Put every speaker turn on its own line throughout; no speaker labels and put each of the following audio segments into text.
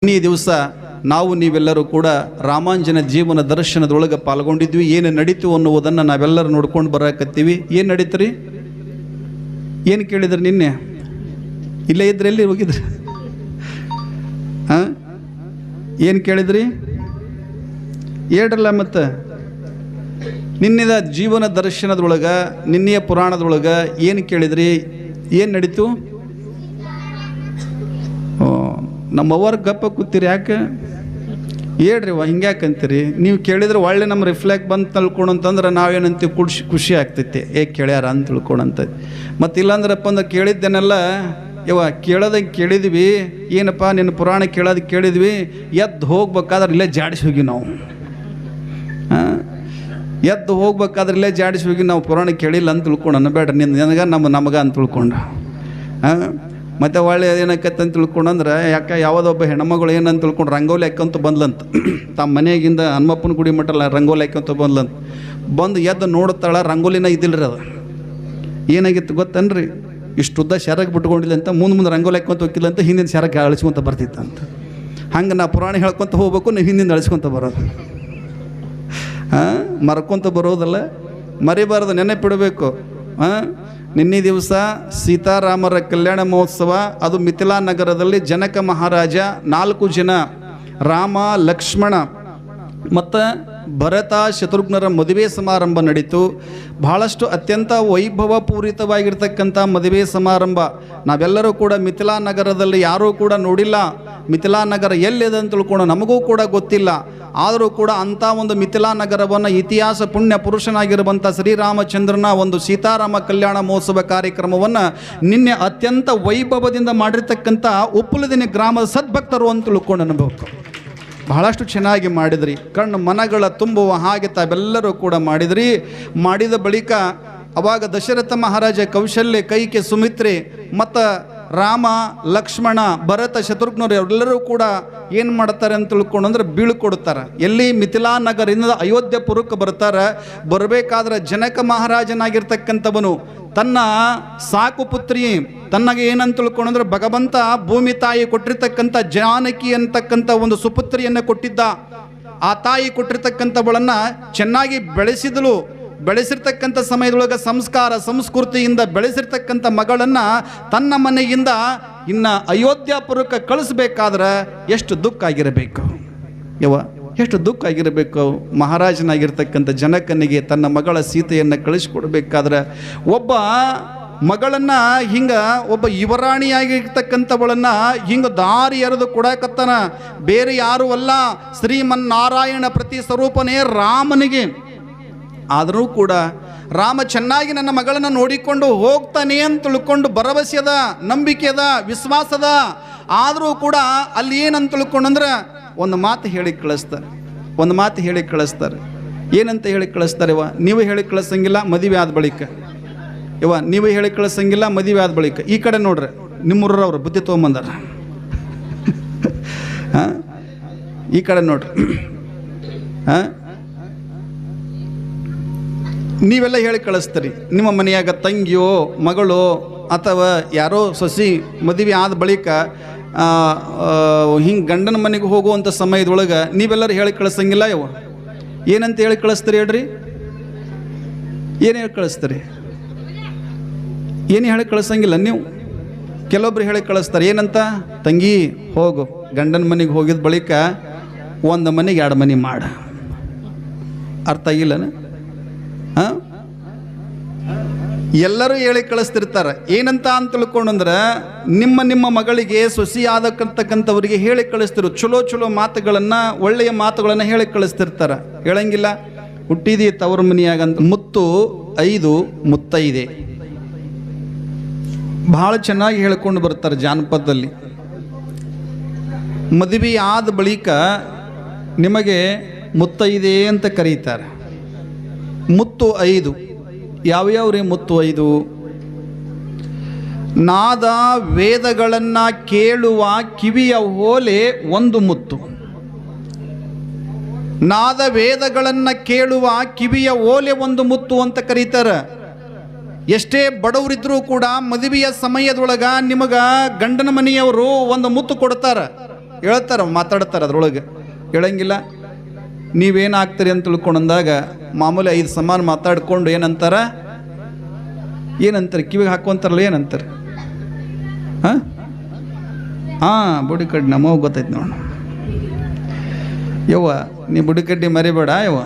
ಈ ದಿವಸ ನಾವು ನೀವೆಲ್ಲರೂ ಕೂಡ ರಾಮಾಂಜನ ಜೀವನ ದರ್ಶನದೊಳಗೆ ಪಾಲ್ಗೊಂಡಿದ್ವಿ. ಏನು ನಡೀತು ಅನ್ನುವುದನ್ನು ನಾವೆಲ್ಲರೂ ನೋಡ್ಕೊಂಡು ಬರಕತ್ತೀವಿ. ಏನು ನಡೀತ್ರಿ? ಏನು ಕೇಳಿದ್ರಿ? ನಿನ್ನೆ ಇಲ್ಲೇ ಇದ್ರೆ ಎಲ್ಲಿ ಹೋಗಿದ್ರಿ? ಏನು ಕೇಳಿದ್ರಿ? ಹೇಳ್ರಲ್ಲ. ಮತ್ತು ನಿನ್ನೆದ ಜೀವನ ದರ್ಶನದೊಳಗೆ, ನಿನ್ನೆಯ ಪುರಾಣದೊಳಗೆ ಏನು ಕೇಳಿದ್ರಿ? ಏನು ನಡೀತು? ನಮ್ಮವ್ರ ಗಪ್ಪ ಕೂತೀರಿ ಯಾಕೆ? ಹೇಳ್ರಿ ಹಿಂಗ್ಯಾಕೆ ಅಂತೀರಿ? ನೀವು ಕೇಳಿದ್ರೆ ಒಳ್ಳೆ ನಮ್ಮ ರಿಫ್ಲೆಕ್ಟ್ ಬಂದು ತಿಳ್ಕೊಂಡು ಅಂತಂದ್ರೆ ನಾವೇನಂತೀವಿ, ಖುಷಿ ಆಗ್ತೈತಿ, ಕೇಳ್ಯಾರ ಅಂತ ತಿಳ್ಕೊಳಂತ. ಮತ್ತು ಇಲ್ಲಾಂದ್ರಪ್ಪ ಅಂದ್ರೆ ಕೇಳಿದ್ದೇನೆಲ್ಲ ಕೇಳೋದಂಗೆ ಕೇಳಿದ್ವಿ. ಏನಪ್ಪ ನಿನ್ನ ಪುರಾಣ ಕೇಳಿದ್ವಿ, ಎದ್ದು ಹೋಗ್ಬೇಕಾದ್ರೆ ಇಲ್ಲೇ ಜಾಡಿಸಿ ಹೋಗಿ ನಾವು ಎದ್ದು ಹೋಗ್ಬೇಕಾದ್ರೆ ಇಲ್ಲೇ ಜಾಡಿಸಿ ಹೋಗಿ ನಾವು ಪುರಾಣ ಕೇಳಿಲ್ಲ ಅಂತ ತಿಳ್ಕೊಂಡು ಬೇಡ ನಿನಗೆ ನಮಗೆ ಅಂತ ತಿಳ್ಕೊಂಡು ಮತ್ತು ಒಳ್ಳೆ ಏನಕ್ಕತ್ತೆ ಅಂತ ತಿಳ್ಕೊಂಡಂದ್ರೆ ಯಾಕೆ ಯಾವುದೊಬ್ಬ ಹೆಣ್ಮಗಳು ಏನಂತ ತಿಳ್ಕೊಂಡು ರಂಗೋಲಿ ಹಾಕ್ಕೊಂತ ಬಂದ್ಲಂತ. ತಮ್ಮ ಮನೆಯಾಗಿಂದ ಹನುಮಪ್ಪನ ಗುಡಿ ಮಟ್ಟಲ್ಲ ರಂಗೋಲಿ ಹಾಕ್ಕೊಂತ ಬಂದ್ಲಂತ. ಬಂದು ಎದ್ದು ನೋಡುತ್ತಾಳ, ರಂಗೋಲಿನ ಇದ್ದಿಲ್ರಿ. ಅದು ಏನಾಗಿತ್ತು ಗೊತ್ತನ್ರಿ? ಇಷ್ಟುದ್ದ ಶರಕ್ಕೆ ಬಿಟ್ಕೊಂಡಿಲ್ಲ ಅಂತ ಮುಂದೆ ರಂಗೋಲಿ ಹಾಕ್ಕೊಂತ ಹೋಗಿಲ್ಲ ಅಂತ ಹಿಂದಿನ ಶರಕ್ಕೆ ಅಳಿಸ್ಕೊಂತ ಬರ್ತಿತ್ತಂತ. ಹಂಗೆ ನಾ ಪುರಾಣ ಹೇಳ್ಕೊತ ಹೋಗ್ಬೇಕು, ನೀವು ಹಿಂದಿಂದ ಅಳಿಸ್ಕೊಂತ ಬರೋದು. ಮರ್ಕೊಂತ ಬರೋದಲ್ಲ, ಮರಿಬಾರ್ದು, ನೆನಪಿಡಬೇಕು. ನಿನ್ನೆ ದಿವಸ ಸೀತಾರಾಮರ ಕಲ್ಯಾಣ ಮಹೋತ್ಸವ, ಅದು ಮಿಥಿಲಾ ನಗರದಲ್ಲಿ ಜನಕ ಮಹಾರಾಜ 4 ಜನ ರಾಮ, ಲಕ್ಷ್ಮಣ ಮತ್ತು ಭರತ, ಶತ್ರುಘ್ನರ ಮದುವೆ ಸಮಾರಂಭ ನಡೀತು. ಬಹಳಷ್ಟು ಅತ್ಯಂತ ವೈಭವಪೂರಿತವಾಗಿರ್ತಕ್ಕಂಥ ಮದುವೆ ಸಮಾರಂಭ. ನಾವೆಲ್ಲರೂ ಕೂಡ ಮಿಥಿಲಾ ನಗರದಲ್ಲಿ ಯಾರೂ ಕೂಡ ನೋಡಿಲ್ಲ. ಮಿಥಿಲಾ ನಗರ ಎಲ್ಲಿದೆ ಅಂತ ತಿಳ್ಕೊಂಡು ನಮಗೂ ಕೂಡ ಗೊತ್ತಿಲ್ಲ. ಆದರೂ ಕೂಡ ಅಂಥ ಒಂದು ಮಿಥಿಲಾ ನಗರವನ್ನು ಇತಿಹಾಸ ಪುಣ್ಯ ಪುರುಷನಾಗಿರುವಂಥ ಶ್ರೀರಾಮಚಂದ್ರನ ಒಂದು ಸೀತಾರಾಮ ಕಲ್ಯಾಣ ಮಹೋತ್ಸವ ಕಾರ್ಯಕ್ರಮವನ್ನು ನಿನ್ನೆ ಅತ್ಯಂತ ವೈಭವದಿಂದ ಮಾಡಿರ್ತಕ್ಕಂಥ ಉಪ್ಪಲದಿನ ಗ್ರಾಮದ ಸದ್ಭಕ್ತರು ಅಂತ ತಿಳ್ಕೊಂಡು ಅನ್ಬೇಕು. ಬಹಳಷ್ಟು ಚೆನ್ನಾಗಿ ಮಾಡಿದ್ರಿ. ಕಣ್ಣು ಮನಗಳ ತುಂಬುವ ಹಾಗೆ ತಾವೆಲ್ಲರೂ ಕೂಡ ಮಾಡಿದ್ರಿ. ಮಾಡಿದ ಬಳಿಕ ಅವಾಗ ದಶರಥ ಮಹಾರಾಜ, ಕೌಶಲ್ಯ, ಕೈಕೆ, ಸುಮಿತ್ರೆ ಮತ್ತು ರಾಮ, ಲಕ್ಷ್ಮಣ, ಭರತ, ಶತ್ರುಘ್ನರು ಎಲ್ಲರೂ ಕೂಡ ಏನು ಮಾಡ್ತಾರೆ ಅಂತ ತಿಳ್ಕೊಂಡು ಅಂದ್ರೆ ಬೀಳ್ಕೊಡ್ತಾರೆ. ಎಲ್ಲಿ? ಮಿಥಿಲಾ ನಗರದಿಂದ ಅಯೋಧ್ಯಪುರಕ್ಕೆ ಬರ್ತಾರೆ. ಬರಬೇಕಾದ್ರೆ ಜನಕ ಮಹಾರಾಜನಾಗಿರ್ತಕ್ಕಂಥವನು ತನ್ನ ಸಾಕು ಪುತ್ರಿ, ತನ್ನಗೆ ಏನಂತ ತಿಳ್ಕೊಂಡ್ರೆ ಭಗವಂತ ಭೂಮಿ ತಾಯಿ ಕೊಟ್ಟಿರ್ತಕ್ಕಂಥ ಜಾನಕಿ ಅಂತಕ್ಕಂಥ ಒಂದು ಸುಪುತ್ರಿಯನ್ನು ಕೊಟ್ಟಿದ್ದ. ಆ ತಾಯಿ ಕೊಟ್ಟಿರ್ತಕ್ಕಂಥವಳನ್ನು ಚೆನ್ನಾಗಿ ಬೆಳೆಸಿರ್ತಕ್ಕಂಥ ಸಮಯದೊಳಗೆ ಸಂಸ್ಕಾರ ಸಂಸ್ಕೃತಿಯಿಂದ ಬೆಳೆಸಿರ್ತಕ್ಕಂಥ ಮಗಳನ್ನು ತನ್ನ ಮನೆಯಿಂದ ಇನ್ನು ಅಯೋಧ್ಯಪುರಕ್ಕೆ ಕಳಿಸ್ಬೇಕಾದ್ರೆ ಎಷ್ಟು ದುಃಖ ಆಗಿರಬೇಕು ಎಷ್ಟು ದುಃಖ ಆಗಿರಬೇಕು. ಮಹಾರಾಜನಾಗಿರ್ತಕ್ಕಂಥ ಜನಕನಿಗೆ ತನ್ನ ಮಗಳ ಸೀತೆಯನ್ನು ಕಳಿಸ್ಕೊಡ್ಬೇಕಾದ್ರೆ ಒಬ್ಬ ಮಗಳನ್ನು ಒಬ್ಬ ಯುವರಾಣಿಯಾಗಿರ್ತಕ್ಕಂಥವಳನ್ನು ದಾರಿ ಎರೆದು ಕೊಡಕತ್ತಾನ. ಬೇರೆ ಯಾರೂ ಅಲ್ಲ, ಶ್ರೀಮನ್ನಾರಾಯಣ ಪ್ರತಿ ಸ್ವರೂಪನೇ ರಾಮನಿಗೆ. ಆದರೂ ಕೂಡ ರಾಮ ಚೆನ್ನಾಗಿ ನನ್ನ ಮಗಳನ್ನು ನೋಡಿಕೊಂಡು ಹೋಗ್ತಾನೆ ಅಂತ ತಿಳ್ಕೊಂಡು ಭರವಸೆ ಅದ, ನಂಬಿಕೆ ಅದ, ವಿಶ್ವಾಸ ಅದ. ಆದರೂ ಕೂಡ ಅಲ್ಲಿ ಏನಂತ ತಿಳ್ಕೊಂಡಂದ್ರೆ ಒಂದು ಮಾತು ಹೇಳಿ ಕಳಿಸ್ತಾರೆ. ಏನಂತ ಹೇಳಿ ಕಳಿಸ್ತಾರೆ? ನೀವು ಹೇಳಿ ಕಳಿಸಂಗಿಲ್ಲ, ಮದುವೆ ಆದ ಬಳಿಕ. ನೀವು ಹೇಳಿ ಕಳಿಸಂಗಿಲ್ಲ, ಮದುವೆ ಆದ ಬಳಿಕ. ಈ ಕಡೆ ನೋಡ್ರಿ, ನಿಮ್ಮೂರವ್ರು ಬುದ್ಧಿ ತೊಗೊಂಬಂದಾರ. ಈ ಕಡೆ ನೋಡ್ರಿ. ನೀವೆಲ್ಲ ಹೇಳಿ ಕಳಿಸ್ತೀರಿ. ನಿಮ್ಮ ಮನೆಯಾಗ ತಂಗಿಯೋ, ಮಗಳೋ ಅಥವಾ ಯಾರೋ ಸೊಸಿ ಮದುವೆ ಆದ ಬಳಿಕ ಹಿಂಗೆ ಗಂಡನ ಮನೆಗೆ ಹೋಗುವಂಥ ಸಮಯದೊಳಗೆ ನೀವೆಲ್ಲರೂ ಹೇಳಿ ಕಳಿಸಂಗಿಲ್ಲ. ಏನಂತ ಹೇಳಿ ಕಳಿಸ್ತೀರಿ ಹೇಳ್ರಿ? ಏನು ಹೇಳಿ ಕಳಿಸ್ತೀರಿ? ಏನು ಹೇಳಿ ಕಳಿಸಂಗಿಲ್ಲ ನೀವು. ಕೆಲವೊಬ್ರು ಹೇಳಿ ಕಳಿಸ್ತಾರೆ. ಏನಂತ? ತಂಗಿ ಹೋಗು, ಗಂಡನ ಮನೆಗೆ ಹೋಗಿದ ಬಳಿಕ 1 ಮನೆಗೆ 2 ಮನೆ ಮಾಡ. ಅರ್ಥ ಆಗಿಲ್ಲನ? ಎಲ್ಲರೂ ಹೇಳಿ ಕಳಿಸ್ತಿರ್ತಾರೆ. ಏನಂತ ಅಂತ ತಿಳ್ಕೊಂಡ್ರೆ ನಿಮ್ಮ ಮಗಳಿಗೆ ಸೊಸಿ ಆದಕ್ಕಂತಕ್ಕಂಥವ್ರಿಗೆ ಹೇಳಿ ಕಳಿಸ್ತಿರು. ಚಲೋ ಮಾತುಗಳನ್ನು, ಒಳ್ಳೆಯ ಮಾತುಗಳನ್ನು ಹೇಳಿ ಕಳಿಸ್ತಿರ್ತಾರೆ. ಹೇಳಂಗಿಲ್ಲ. ಹುಟ್ಟಿದಿ ತವರು ಮನೆಯಾಗಂತ ಮುತ್ತು 5 ಮುತ್ತೈದೆ. ಬಹಳ ಚೆನ್ನಾಗಿ ಹೇಳ್ಕೊಂಡು ಬರ್ತಾರೆ ಜಾನಪದದಲ್ಲಿ. ಮದುವೆ ಆದ ಬಳಿಕ ನಿಮಗೆ ಮುತ್ತೈದೆ ಅಂತ ಕರೀತಾರೆ. ಮುತ್ತು 5 ಯಾವ್ಯಾವ್ರಿ? ಮುತ್ತು 5 ನಾದ ವೇದಗಳನ್ನು ಕೇಳುವ ಕಿವಿಯ ಓಲೆ 1 ಮುತ್ತು. ನಾದ ವೇದಗಳನ್ನು ಕೇಳುವ ಕಿವಿಯ ಓಲೆ 1 ಮುತ್ತು ಅಂತ ಕರೀತಾರೆ. ಎಷ್ಟೇ ಬಡವರಿದ್ರೂ ಕೂಡ ಮದುವೆಯ ಸಮಯದೊಳಗೆ ನಿಮಗೆ ಗಂಡನ ಮನೆಯವರು ಒಂದು ಮುತ್ತು ಕೊಡ್ತಾರೆ. ಹೇಳ್ತಾರೆ, ಮಾತಾಡ್ತಾರೆ ಅದ್ರೊಳಗೆ. ಹೇಳಂಗಿಲ್ಲ. ನೀವೇನು ಆಗ್ತೀರಿ ಅಂತ ತಿಳ್ಕೊಂಡಂದಾಗ ಮಾಮೂಲಿ 5 ಸಮಾನ ಮಾತಾಡ್ಕೊಂಡು ಏನಂತಾರೆ ಕಿವಿಗೆ ಹಾಕ್ಕೊಂತಾರಲ್ಲ, ಏನಂತಾರೆ? ಬುಡಿ ಕಡ್ಡಿ ನಮಗೆ ಗೊತ್ತೈತೆ ನೋಡ. ಯವ್ವ ನೀ ಬುಡಿ ಕಡ್ಡಿ ಮರಿಬೇಡ ಯವ್ವ.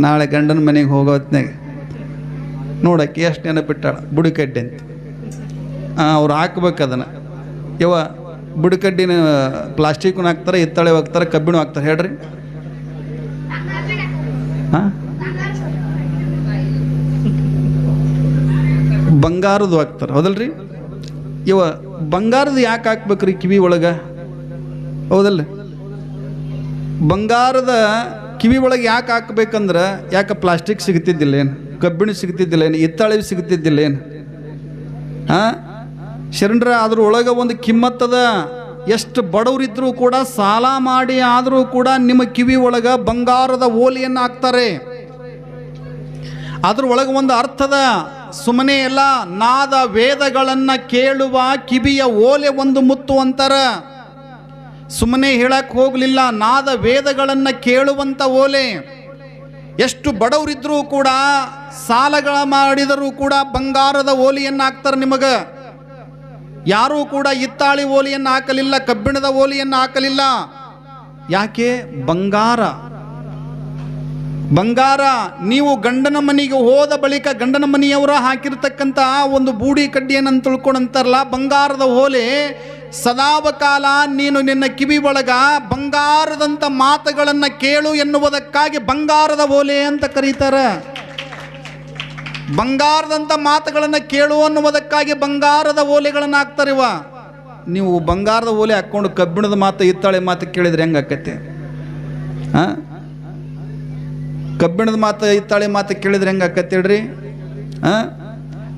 ನಾಳೆ ಗಂಡನ ಮನೆಗೆ ಹೋಗೋ ಹೊತ್ನಾಗ ನೋಡಕ್ಕೆ ಎಷ್ಟು ನೆನಪಿಟ್ಟಾಳ ಬುಡಿ ಕಡ್ಡಿ ಅಂತ. ಅವ್ರು ಹಾಕ್ಬೇಕು ಅದನ್ನು. ಯವ್ವ ಬುಡಿ ಕಡ್ಡಿನ ಪ್ಲಾಸ್ಟಿಕ್ನು ಹಾಕ್ತಾರೆ, ಹಿತ್ತಾಳೆ ಹಾಕ್ತಾರೆ, ಕಬ್ಬಿಣ ಹಾಕ್ತಾರೆ. ಹೇಳ್ರಿ. ಬಂಗಾರದು ಹಾಕ್ತಾರೆ, ಹೌದಲ್ರಿ? ಬಂಗಾರದ ಯಾಕೆ ಹಾಕ್ಬೇಕ್ರಿ ಕಿವಿ ಒಳಗೆ? ಹೌದಲ್ಲ? ಬಂಗಾರದ ಕಿವಿ ಒಳಗೆ ಯಾಕೆ ಹಾಕ್ಬೇಕಂದ್ರೆ, ಯಾಕೆ ಪ್ಲಾಸ್ಟಿಕ್ ಸಿಗ್ತಿದ್ದಿಲ್ಲ ಏನು, ಕಬ್ಬಿಣ ಸಿಗ್ತಿದ್ದಿಲ್ಲ ಏನು, ಹಿತ್ತಾಳೆ ಸಿಗ್ತಿದ್ದಿಲ್ಲ ಏನು? ಶರಣರ ಅದ್ರೊಳಗೆ ಒಂದು ಕಿಮ್ಮತ್ತದ. ಎಷ್ಟು ಬಡವರಿದ್ರೂ ಕೂಡ ಸಾಲ ಮಾಡಿ ಆದರೂ ಕೂಡ ನಿಮ್ಮ ಕಿವಿ ಒಳಗೆ ಬಂಗಾರದ ಓಲಿಯನ್ನು ಹಾಕ್ತಾರೆ. ಅದ್ರೊಳಗೆ ಒಂದು ಅರ್ಥದ. ಸುಮ್ಮನೆ ಎಲ್ಲ ನಾದ ವೇದಗಳನ್ನು ಕೇಳುವ ಕಿವಿಯ ಓಲೆ ಒಂದು ಮುತ್ತು ಅಂತಾರ. ಸುಮ್ಮನೆ ಹೇಳಕ್ಕೆ ಹೋಗಲಿಲ್ಲ, ನಾದ ವೇದಗಳನ್ನು ಕೇಳುವಂಥ ಓಲೆ. ಎಷ್ಟು ಬಡವರಿದ್ರೂ ಕೂಡ ಸಾಲಗಳ ಮಾಡಿದರೂ ಕೂಡ ಬಂಗಾರದ ಓಲಿಯನ್ನು ಹಾಕ್ತಾರೆ ನಿಮಗೆ. ಯಾರೂ ಕೂಡ ಹಿತ್ತಾಳಿ ಓಲಿಯನ್ನು ಹಾಕಲಿಲ್ಲ, ಕಬ್ಬಿಣದ ಓಲಿಯನ್ನು ಹಾಕಲಿಲ್ಲ. ಯಾಕೆ? ಬಂಗಾರ. ನೀವು ಗಂಡನ ಮನೆಗೆ ಹೋದ ಬಳಿಕ ಗಂಡನ ಮನೆಯವರ ಹಾಕಿರ್ತಕ್ಕಂಥ ಒಂದು ಬೂಡಿ ಕಡ್ಡಿಯನ್ನು ತಿಳ್ಕೊಂಡಂತಾರಲ್ಲ, ಬಂಗಾರದ ಓಲೆ. ಸದಾವಕಾಲ ನೀನು ನಿನ್ನ ಕಿವಿ ಒಳಗ ಬಂಗಾರದಂಥ ಮಾತುಗಳನ್ನು ಕೇಳು ಎನ್ನುವುದಕ್ಕಾಗಿ ಬಂಗಾರದ ಓಲೆ ಅಂತ ಕರೀತಾರೆ. ಬಂಗಾರದಂಥ ಮಾತುಗಳನ್ನು ಕೇಳು ಅನ್ನುವುದಕ್ಕಾಗಿ ಬಂಗಾರದ ಓಲೆಗಳನ್ನು ಹಾಕ್ತಾರಿವ. ನೀವು ಬಂಗಾರದ ಓಲೆ ಹಾಕ್ಕೊಂಡು ಕಬ್ಬಿಣದ ಮಾತು ಹಿತ್ತಾಳೆ ಮಾತು ಕೇಳಿದ್ರೆ ಹೆಂಗೆ ಆಕತ್ತೆ? ಕಬ್ಬಿಣದ ಮಾತು ಹಿತ್ತಾಳೆ ಮಾತು ಕೇಳಿದ್ರೆ ಹೆಂಗೆ ಆಕತ್ತೆ ಹೇಳ್ರಿ?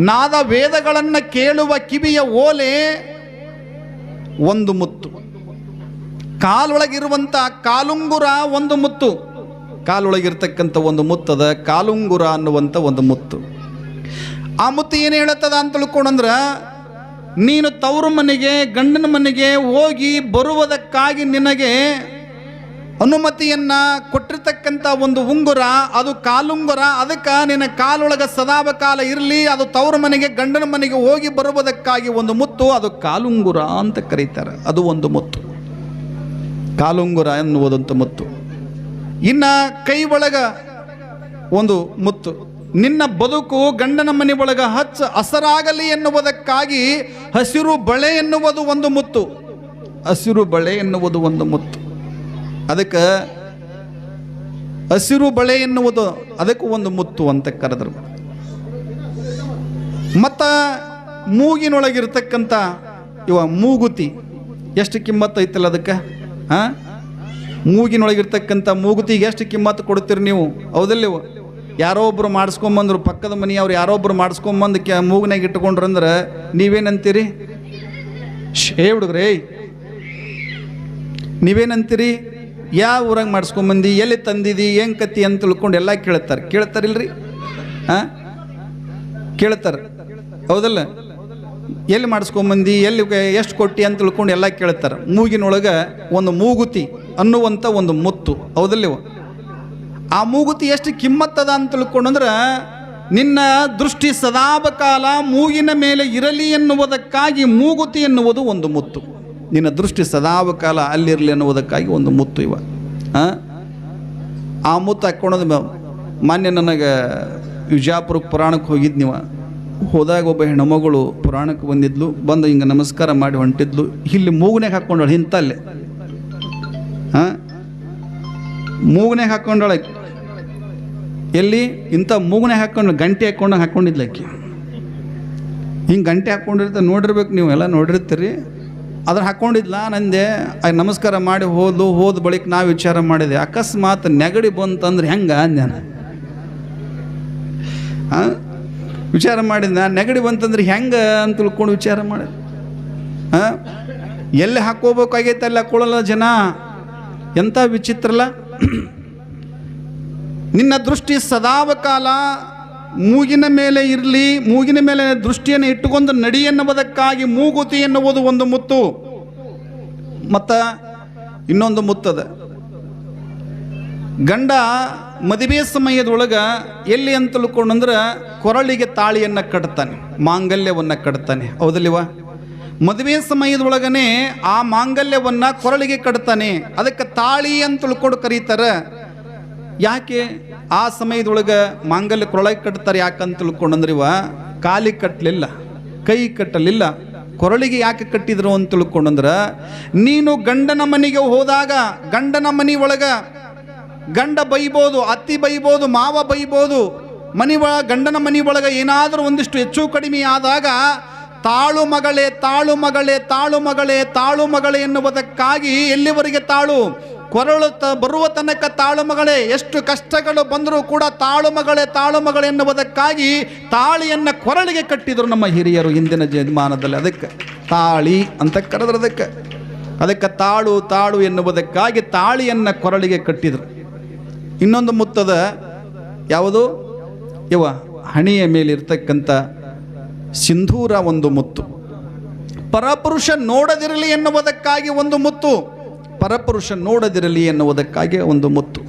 ನಾದ ವೇದಗಳನ್ನು ಕೇಳುವ ಕಿವಿಯ ಓಲೆ ಒಂದು ಮುತ್ತು. ಕಾಲೊಳಗಿರುವಂಥ ಕಾಲುಂಗುರ ಒಂದು ಮುತ್ತು. ಕಾಲೊಳಗಿರ್ತಕ್ಕಂಥ ಒಂದು ಮುತ್ತದ ಕಾಲುಂಗುರ ಅನ್ನುವಂಥ ಒಂದು ಮುತ್ತು. ಆ ಮುತ್ತು ಏನು ಹೇಳುತ್ತದ ಅಂತ ತಿಳ್ಕೊಂಡ್ರೆ, ನೀನು ತವರು ಮನೆಗೆ ಗಂಡನ ಮನೆಗೆ ಹೋಗಿ ಬರುವುದಕ್ಕಾಗಿ ನಿನಗೆ ಅನುಮತಿಯನ್ನು ಕೊಟ್ಟಿರ್ತಕ್ಕಂಥ ಒಂದು ಉಂಗುರ, ಅದು ಕಾಲುಂಗುರ. ಅದಕ್ಕೆ ನಿನ್ನ ಕಾಲೊಳಗೆ ಸದಾವಕಾಲ ಇರಲಿ. ಅದು ತವರು ಮನೆಗೆ ಗಂಡನ ಮನೆಗೆ ಹೋಗಿ ಬರುವುದಕ್ಕಾಗಿ ಒಂದು ಮುತ್ತು, ಅದು ಕಾಲುಂಗುರ ಅಂತ ಕರೀತಾರೆ. ಅದು ಒಂದು ಮುತ್ತು, ಕಾಲುಂಗುರ ಎನ್ನುವುದಂಥ ಮುತ್ತು. ಇನ್ನು ಕೈ ಒಳಗ ಒಂದು ಮುತ್ತು. ನಿನ್ನ ಬದುಕು ಗಂಡನ ಮನೆ ಒಳಗ ಹಸರಾಗಲಿ ಎನ್ನುವುದಕ್ಕಾಗಿ ಹಸಿರು ಬಳೆ ಎನ್ನುವುದು ಒಂದು ಮುತ್ತು. ಹಸಿರು ಬಳೆ ಎನ್ನುವುದು ಒಂದು ಮುತ್ತು. ಅದಕ್ಕೆ ಹಸಿರು ಬಳೆ ಎನ್ನುವುದು ಅದಕ್ಕೂ ಒಂದು ಮುತ್ತು ಅಂತ ಕರೆದರು. ಮತ್ತು ಮೂಗಿನೊಳಗಿರ್ತಕ್ಕಂಥ ಮೂಗುತಿ ಎಷ್ಟು ಕಿಮ್ಮತ್ತು ಐತಲ್ಲ ಅದಕ್ಕೆ? ಮೂಗಿನೊಳಗಿರ್ತಕ್ಕಂಥ ಮೂಗುತಿಗೆ ಎಷ್ಟು ಕಿಮ್ಮತ್ತು ಕೊಡ್ತೀರಿ ನೀವು? ಹೌದಲ್ಲಿವು? ಯಾರೋ ಒಬ್ಬರು ಮಾಡಿಸ್ಕೊಂಬಂದ್ರು, ಪಕ್ಕದ ಮನೆಯವ್ರು ಯಾರೋ ಒಬ್ಬರು ಮಾಡಿಸ್ಕೊಂಬಂದು ಮೂಗಿನಾಗ ಇಟ್ಕೊಂಡ್ರಂದ್ರೆ ನೀವೇನಂತೀರಿ? ಶೇ ಹುಡುಗ್ರೇ, ನೀವೇನಂತೀರಿ? ಯಾವ ಊರಾಗ ಮಾಡಿಸ್ಕೊಂಬಂದು, ಎಲ್ಲಿ ತಂದಿದಿ, ಏನು ಕತ್ತಿ ಅಂತ ತಿಳ್ಕೊಂಡು ಎಲ್ಲ ಕೇಳ್ತಾರಿಲ್ರಿ? ಕೇಳ್ತಾರೆ, ಹೌದಲ್ಲ? ಎಲ್ಲಿ ಮಾಡಿಸ್ಕೊಂಬಂದು, ಎಲ್ಲಿ ಎಷ್ಟು ಕೊಟ್ಟಿ ಅಂತ ತಿಳ್ಕೊಂಡು ಎಲ್ಲ ಕೇಳ್ತಾರೆ. ಮೂಗಿನೊಳಗೆ ಒಂದು ಮೂಗುತಿ ಅನ್ನುವಂಥ ಒಂದು ಮುತ್ತು, ಹೌದಲ್ಲಿವ? ಆ ಮೂಗುತಿ ಎಷ್ಟು ಕಿಮ್ಮತ್ತದ ಅಂತ ತಿಳ್ಕೊಂಡ್ರೆ, ನಿನ್ನ ದೃಷ್ಟಿ ಸದಾಕಾಲ ಮೂಗಿನ ಮೇಲೆ ಇರಲಿ ಎನ್ನುವುದಕ್ಕಾಗಿ ಮೂಗುತಿ ಎನ್ನುವುದು ಒಂದು ಮುತ್ತು. ನಿನ್ನ ದೃಷ್ಟಿ ಸದಾಕಾಲ ಅಲ್ಲಿರಲಿ ಎನ್ನುವುದಕ್ಕಾಗಿ ಒಂದು ಮುತ್ತು ಇವ. ಆ ಮುತ್ತು ಹಾಕ್ಕೊಳೋದು ಮಾನ್ಯ ನನಗೆ ವಿಜಾಪುರಕ್ಕೆ ಪುರಾಣಕ್ಕೆ ಹೋಗಿದ್ದು. ನೀವು ಹೋದಾಗ ಒಬ್ಬ ಹೆಣ್ಮಗಳು ಪುರಾಣಕ್ಕೆ ಬಂದಿದ್ಲು. ಬಂದು ಹಿಂಗೆ ನಮಸ್ಕಾರ ಮಾಡಿ ಹೊಂಟಿದ್ಲು. ಇಲ್ಲಿ ಮೂಗನಾಗ ಹಾಕ್ಕೊಂಡಳು, ಇಂತಲ್ಲೇ ಮೂಗನಾಗ ಹಾಕ್ಕೊಂಡಳ. ಎಲ್ಲಿ? ಇಂಥ ಮೂಗನಾಗ ಹಾಕ್ಕೊಂಡು ಗಂಟೆ ಹಾಕ್ಕೊಂಡಿದ್ಲಕ್ಕಿ. ಹಿಂಗೆ ಗಂಟೆ ಹಾಕ್ಕೊಂಡಿರ್ತಾರೆ, ನೋಡಿರ್ಬೇಕು, ನೀವು ಎಲ್ಲ ನೋಡಿರ್ತೀರಿ. ಅದ್ರ ಹಾಕ್ಕೊಂಡಿದ್ಲ. ನಂದೆ ನಮಸ್ಕಾರ ಮಾಡಿ ಹೋದ ಬಳಿಕ ನಾವು ವಿಚಾರ ಮಾಡಿದೆ, ಅಕಸ್ಮಾತ್ ನೆಗಡಿ ಬಂತಂದ್ರೆ ಹೆಂಗೆ ಅಂದ್ಯಾನ. ವಿಚಾರ ಮಾಡಿದ್ನ, ನೆಗಡಿ ಬಂತಂದ್ರೆ ಹೆಂಗೆ ಅಂತ ತಿಳ್ಕೊಂಡು ವಿಚಾರ ಮಾಡಿದೆ. ಎಲ್ಲಿ ಹಾಕ್ಕೋಬೇಕಾಗೈತೆ ಅಲ್ಲಿ ಹಾಕ್ಕೊಳ್ಳಲ್ಲ ಜನ. ಎಂಥ ವಿಚಿತ್ರಲ್ಲ. ನಿನ್ನ ದೃಷ್ಟಿ ಸದಾವಕಾಲ ಮೂಗಿನ ಮೇಲೆ ಇರಲಿ, ಮೂಗಿನ ಮೇಲೆ ದೃಷ್ಟಿಯನ್ನು ಇಟ್ಟುಕೊಂಡು ನಡಿ ಎನ್ನುವುದಕ್ಕಾಗಿ ಮೂಗುತಿ ಎನ್ನುವುದು ಒಂದು ಮುತ್ತು. ಮತ್ತು ಇನ್ನೊಂದು ಮುತ್ತದ ಗಂಡ ಮದುವೆ ಸಮಯದೊಳಗೆ ಎಲ್ಲಿ ಅಂತ ತಿಳ್ಕೊಂಡ್ರೆ ಕೊರಳಿಗೆ ತಾಳಿಯನ್ನು ಕಟ್ತಾನೆ, ಮಾಂಗಲ್ಯವನ್ನು ಕಟ್ತಾನೆ. ಹೌದಲ್ಲಿವ? ಮದುವೆ ಸಮಯದೊಳಗನೆ ಆ ಮಾಂಗಲ್ಯವನ್ನು ಕೊರಳಿಗೆ ಕಟ್ತಾನೆ. ಅದಕ್ಕೆ ತಾಳಿ ಅಂತ ತಿಳ್ಕೊಂಡು ಕರೀತಾರೆ. ಯಾಕೆ ಆ ಸಮಯದೊಳಗೆ ಮಾಂಗಲ್ಯ ಕೊರಳಿಗೆ ಕಟ್ತಾರೆ ಯಾಕಂತ ತಿಳ್ಕೊಂಡ್ರಿವ? ಕಾಲಿಗೆ ಕಟ್ಟಲಿಲ್ಲ, ಕೈ ಕಟ್ಟಲಿಲ್ಲ, ಕೊರಳಿಗೆ ಯಾಕೆ ಕಟ್ಟಿದ್ರು ಅಂತ ತಿಳ್ಕೊಂಡ್ರೆ, ನೀನು ಗಂಡನ ಮನೆಗೆ ಹೋದಾಗ ಗಂಡನ ಮನೆ ಒಳಗೆ ಗಂಡ ಬೈಬೋದು, ಅತ್ತಿ ಬೈಬೋದು, ಮಾವ ಬೈಬೋದು. ಗಂಡನ ಮನೆ ಒಳಗೆ ಏನಾದರೂ ಒಂದಿಷ್ಟು ಹೆಚ್ಚು ಕಡಿಮೆ ಆದಾಗ ತಾಳು ಮಗಳೇ ತಾಳು ಮಗಳೇ ತಾಳು ಮಗಳೇ ತಾಳು ಮಗಳೇ ಎನ್ನುವುದಕ್ಕಾಗಿ ಎಲ್ಲಿವರೆಗೆ ತಾಳು? ಕೊರಳು ಬರುವ ತನಕ ತಾಳು ಮಗಳೇ. ಎಷ್ಟು ಕಷ್ಟಗಳು ಬಂದರೂ ಕೂಡ ತಾಳು ಮಗಳೇ ಎನ್ನುವುದಕ್ಕಾಗಿ ತಾಳಿಯನ್ನು ಕೊರಳಿಗೆ ಕಟ್ಟಿದರು ನಮ್ಮ ಹಿರಿಯರು ಹಿಂದಿನ ಜನ್ಮಾನದಲ್ಲಿ. ಅದಕ್ಕೆ ತಾಳಿ ಅಂತ ಕರೆದ್ರು. ಅದಕ್ಕೆ ತಾಳು ತಾಳು ಎನ್ನುವುದಕ್ಕಾಗಿ ತಾಳಿಯನ್ನು ಕೊರಳಿಗೆ ಕಟ್ಟಿದರು. ಇನ್ನೊಂದು ಮುತ್ತದ ಯಾವುದು? ಹಣೆಯ ಮೇಲಿರ್ತಕ್ಕಂಥ ಸಿಂಧೂರ ಒಂದು ಮುತ್ತು. ಪರಪುರುಷ ನೋಡದಿರಲಿ ಎನ್ನುವುದಕ್ಕಾಗಿ ಒಂದು ಮುತ್ತು. ಪರಪುರುಷ ನೋಡದಿರಲಿ ಎನ್ನುವುದಕ್ಕಾಗಿ ಒಂದು ಮುತ್ತು.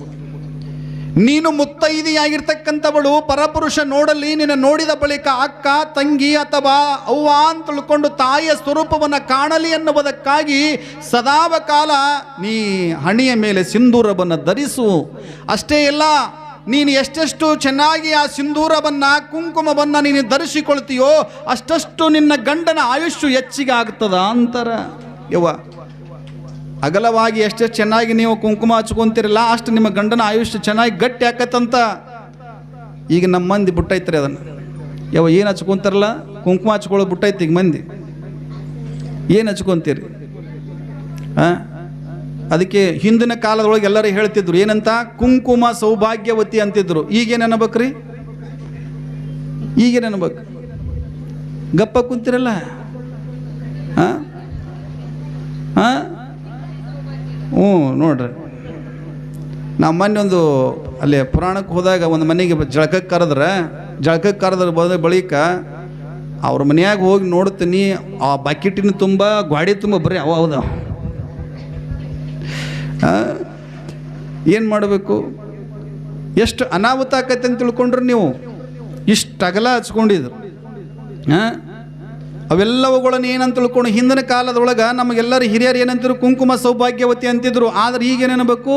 ನೀನು ಮುತ್ತೈದೆಯಾಗಿರ್ತಕ್ಕಂಥವಳು ಪರಪುರುಷ ನೋಡಲಿ, ನಿನ್ನ ನೋಡಿದ ಬಳಿಕ ಅಕ್ಕ, ತಂಗಿ ಅಥವಾ ಅವ್ವ ಅಂತ ತಿಳ್ಕೊಂಡು ತಾಯಿಯ ಸ್ವರೂಪವನ್ನು ಕಾಣಲಿ ಎನ್ನುವುದಕ್ಕಾಗಿ ಸದಾಕಾಲ ನೀ ಹಣೆಯ ಮೇಲೆ ಸಿಂಧೂರವನ್ನು ಧರಿಸು. ಅಷ್ಟೇ ಇಲ್ಲ, ನೀನು ಎಷ್ಟೆಷ್ಟು ಚೆನ್ನಾಗಿ ಆ ಸಿಂಧೂರವನ್ನು ಕುಂಕುಮವನ್ನು ನೀನು ಧರಿಸಿಕೊಳ್ತೀಯೋ ಅಷ್ಟಷ್ಟು ನಿನ್ನ ಗಂಡನ ಆಯುಷ್ಯು ಹೆಚ್ಚಿಗೆ ಆಗ್ತದ ಅಂತಾರ. ಅಗಲವಾಗಿ ಎಷ್ಟೆಷ್ಟು ಚೆನ್ನಾಗಿ ನೀವು ಕುಂಕುಮ ಹಚ್ಕೊಂತೀರಲ್ಲ ಅಷ್ಟು ನಿಮ್ಮ ಗಂಡನ ಆಯುಷ್ಯ ಚೆನ್ನಾಗಿ ಗಟ್ಟಿ ಆಕತ್ತಂತ. ಈಗ ನಮ್ಮ ಮಂದಿ ಬಿಟ್ಟೈತ್ರಿ ಅದನ್ನು. ಏನು ಹಚ್ಕೊಂತಾರಲ್ಲ, ಕುಂಕುಮ ಹಚ್ಕೊಳ್ಳೋದು ಬಿಟ್ಟೈತಿ ಈಗ ಮಂದಿ. ಏನು ಹಚ್ಕೊಂತೀರಿ? ಅದಕ್ಕೆ ಹಿಂದಿನ ಕಾಲದೊಳಗೆ ಎಲ್ಲರೂ ಹೇಳ್ತಿದ್ರು ಏನಂತ? ಕುಂಕುಮ ಸೌಭಾಗ್ಯವತಿ ಅಂತಿದ್ರು. ಈಗೇನು ಅನ್ಬೇಕ್ರಿ? ಈಗೇನು ಅನ್ಬೇಕು? ಗಪ್ಪ ಕುಂತಿರಲ್ಲ. ನೋಡ್ರಿ, ನಾವು ಮೊನ್ನೆ ಒಂದು ಅಲ್ಲಿ ಪುರಾಣಕ್ಕೆ ಹೋದಾಗ ಒಂದು ಮನೆಗೆ ಜಳಕಕ್ಕೆ ಕರೆದ್ರೆ ಬಳಿಕ ಅವ್ರ ಮನೆಯಾಗ ಹೋಗಿ ನೋಡ್ತೀನಿ, ಆ ಬಕೆಟಿನ ತುಂಬ ಗಾಡಿ ತುಂಬ ಬರೀ ಹೌದ. ಏನು ಮಾಡಬೇಕು? ಎಷ್ಟು ಅನಾಹುತ ಆಕೈತೆ ಅಂತ ತಿಳ್ಕೊಂಡ್ರೆ ನೀವು. ಇಷ್ಟು ಅಗಲ ಹಚ್ಕೊಂಡಿದ್ರು. ಅವೆಲ್ಲವುಗಳನ್ನು ಏನಂತ ತಿಳ್ಕೊಂಡು ಹಿಂದಿನ ಕಾಲದೊಳಗೆ ನಮಗೆಲ್ಲರೂ ಹಿರಿಯರು ಏನಂತಿದ್ರು? ಕುಂಕುಮ ಸೌಭಾಗ್ಯವತಿ ಅಂತಿದ್ರು. ಆದರೆ ಈಗೇನೇನಬೇಕು?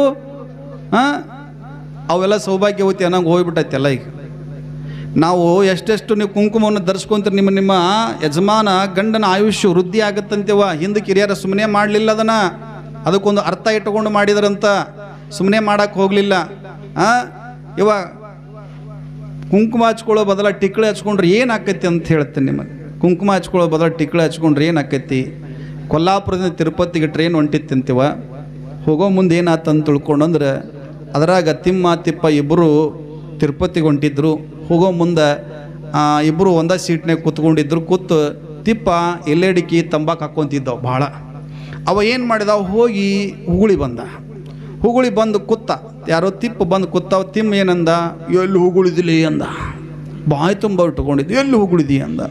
ಅವೆಲ್ಲ ಸೌಭಾಗ್ಯವತಿ ಅನ್ನೋಂಗೆ ಹೋಗ್ಬಿಟ್ಟೈತೆಲ್ಲ. ಈಗ ನಾವು ಎಷ್ಟೆಷ್ಟು ನೀವು ಕುಂಕುಮವನ್ನು ಧರಿಸ್ಕೊಂತೀರಿ, ನಿಮ್ಮ ಯಜಮಾನ ಗಂಡನ ಆಯುಷ್ಯ ವೃದ್ಧಿ ಆಗುತ್ತಂತೇವ. ಹಿಂದಕ್ಕೆ ಹಿರಿಯರು ಸುಮ್ಮನೆ ಮಾಡಲಿಲ್ಲ, ಅದಕ್ಕೊಂದು ಅರ್ಥ ಇಟ್ಟುಕೊಂಡು ಮಾಡಿದ್ರಂತ, ಸುಮ್ಮನೆ ಮಾಡೋಕ್ಕೆ ಹೋಗಲಿಲ್ಲ. ಇವಾಗ ಕುಂಕುಮ ಹಚ್ಕೊಳ್ಳೋ ಬದಲ ಟಿಕ್ಳೆ ಹಚ್ಕೊಂಡ್ರೆ ಏನಾಕೈತಿ ಅಂತ ಹೇಳ್ತೇನೆ ನಿಮಗೆ. ಕುಂಕುಮ ಹಚ್ಕೊಳ್ಳೋ ಬದಲು ಟಿಕ್ಳೆ ಹಚ್ಕೊಂಡ್ರೆ ಏನಾಕೈತಿ? ಕೊಲ್ಲಾಪುರದಿಂದ ತಿರುಪತಿಗೆ ಟ್ರೈನ್ ಹೊಂಟಿತ್ತಂತೀವ. ಹೋಗೋ ಮುಂದೆ ಏನಾತಂತ ತಿಳ್ಕೊಂಡಂದ್ರೆ ಅದರಾಗ ತಿಮ್ಮ ತಿಪ್ಪ ಇಬ್ಬರು ತಿರುಪತಿಗೆ ಹೊಂಟಿದ್ರು. ಹೋಗೋ ಮುಂದೆ ಇಬ್ಬರು ಒಂದೇ ಸೀಟ್ನಾಗ ಕೂತ್ಕೊಂಡಿದ್ರು. ಕೂತು ತಿಪ್ಪ ಎಲ್ಲೆಡಿಕೆ ತಂಬಾಕು ಹಾಕ್ಕೊಂತಿದ್ದವು ಭಾಳ. ಅವ ಏನು ಮಾಡಿದ? ಹೋಗಿ ಹುಗುಳಿ ಬಂದು ಕೂತ. ಯಾರೋ ತಿಪ್ಪ ಬಂದು ಕೂತಾವ. ತಿಮ್ಮ ಏನಂದ? ಎಲ್ಲಿ ಹುಗುಳಿದಿಲಿ ಅಂದ. ಬಾಯಿ ತುಂಬ ಇಟ್ಕೊಂಡಿದ್ದು. ಎಲ್ಲಿ ಹುಗುಳಿದಿ ಅಂದ.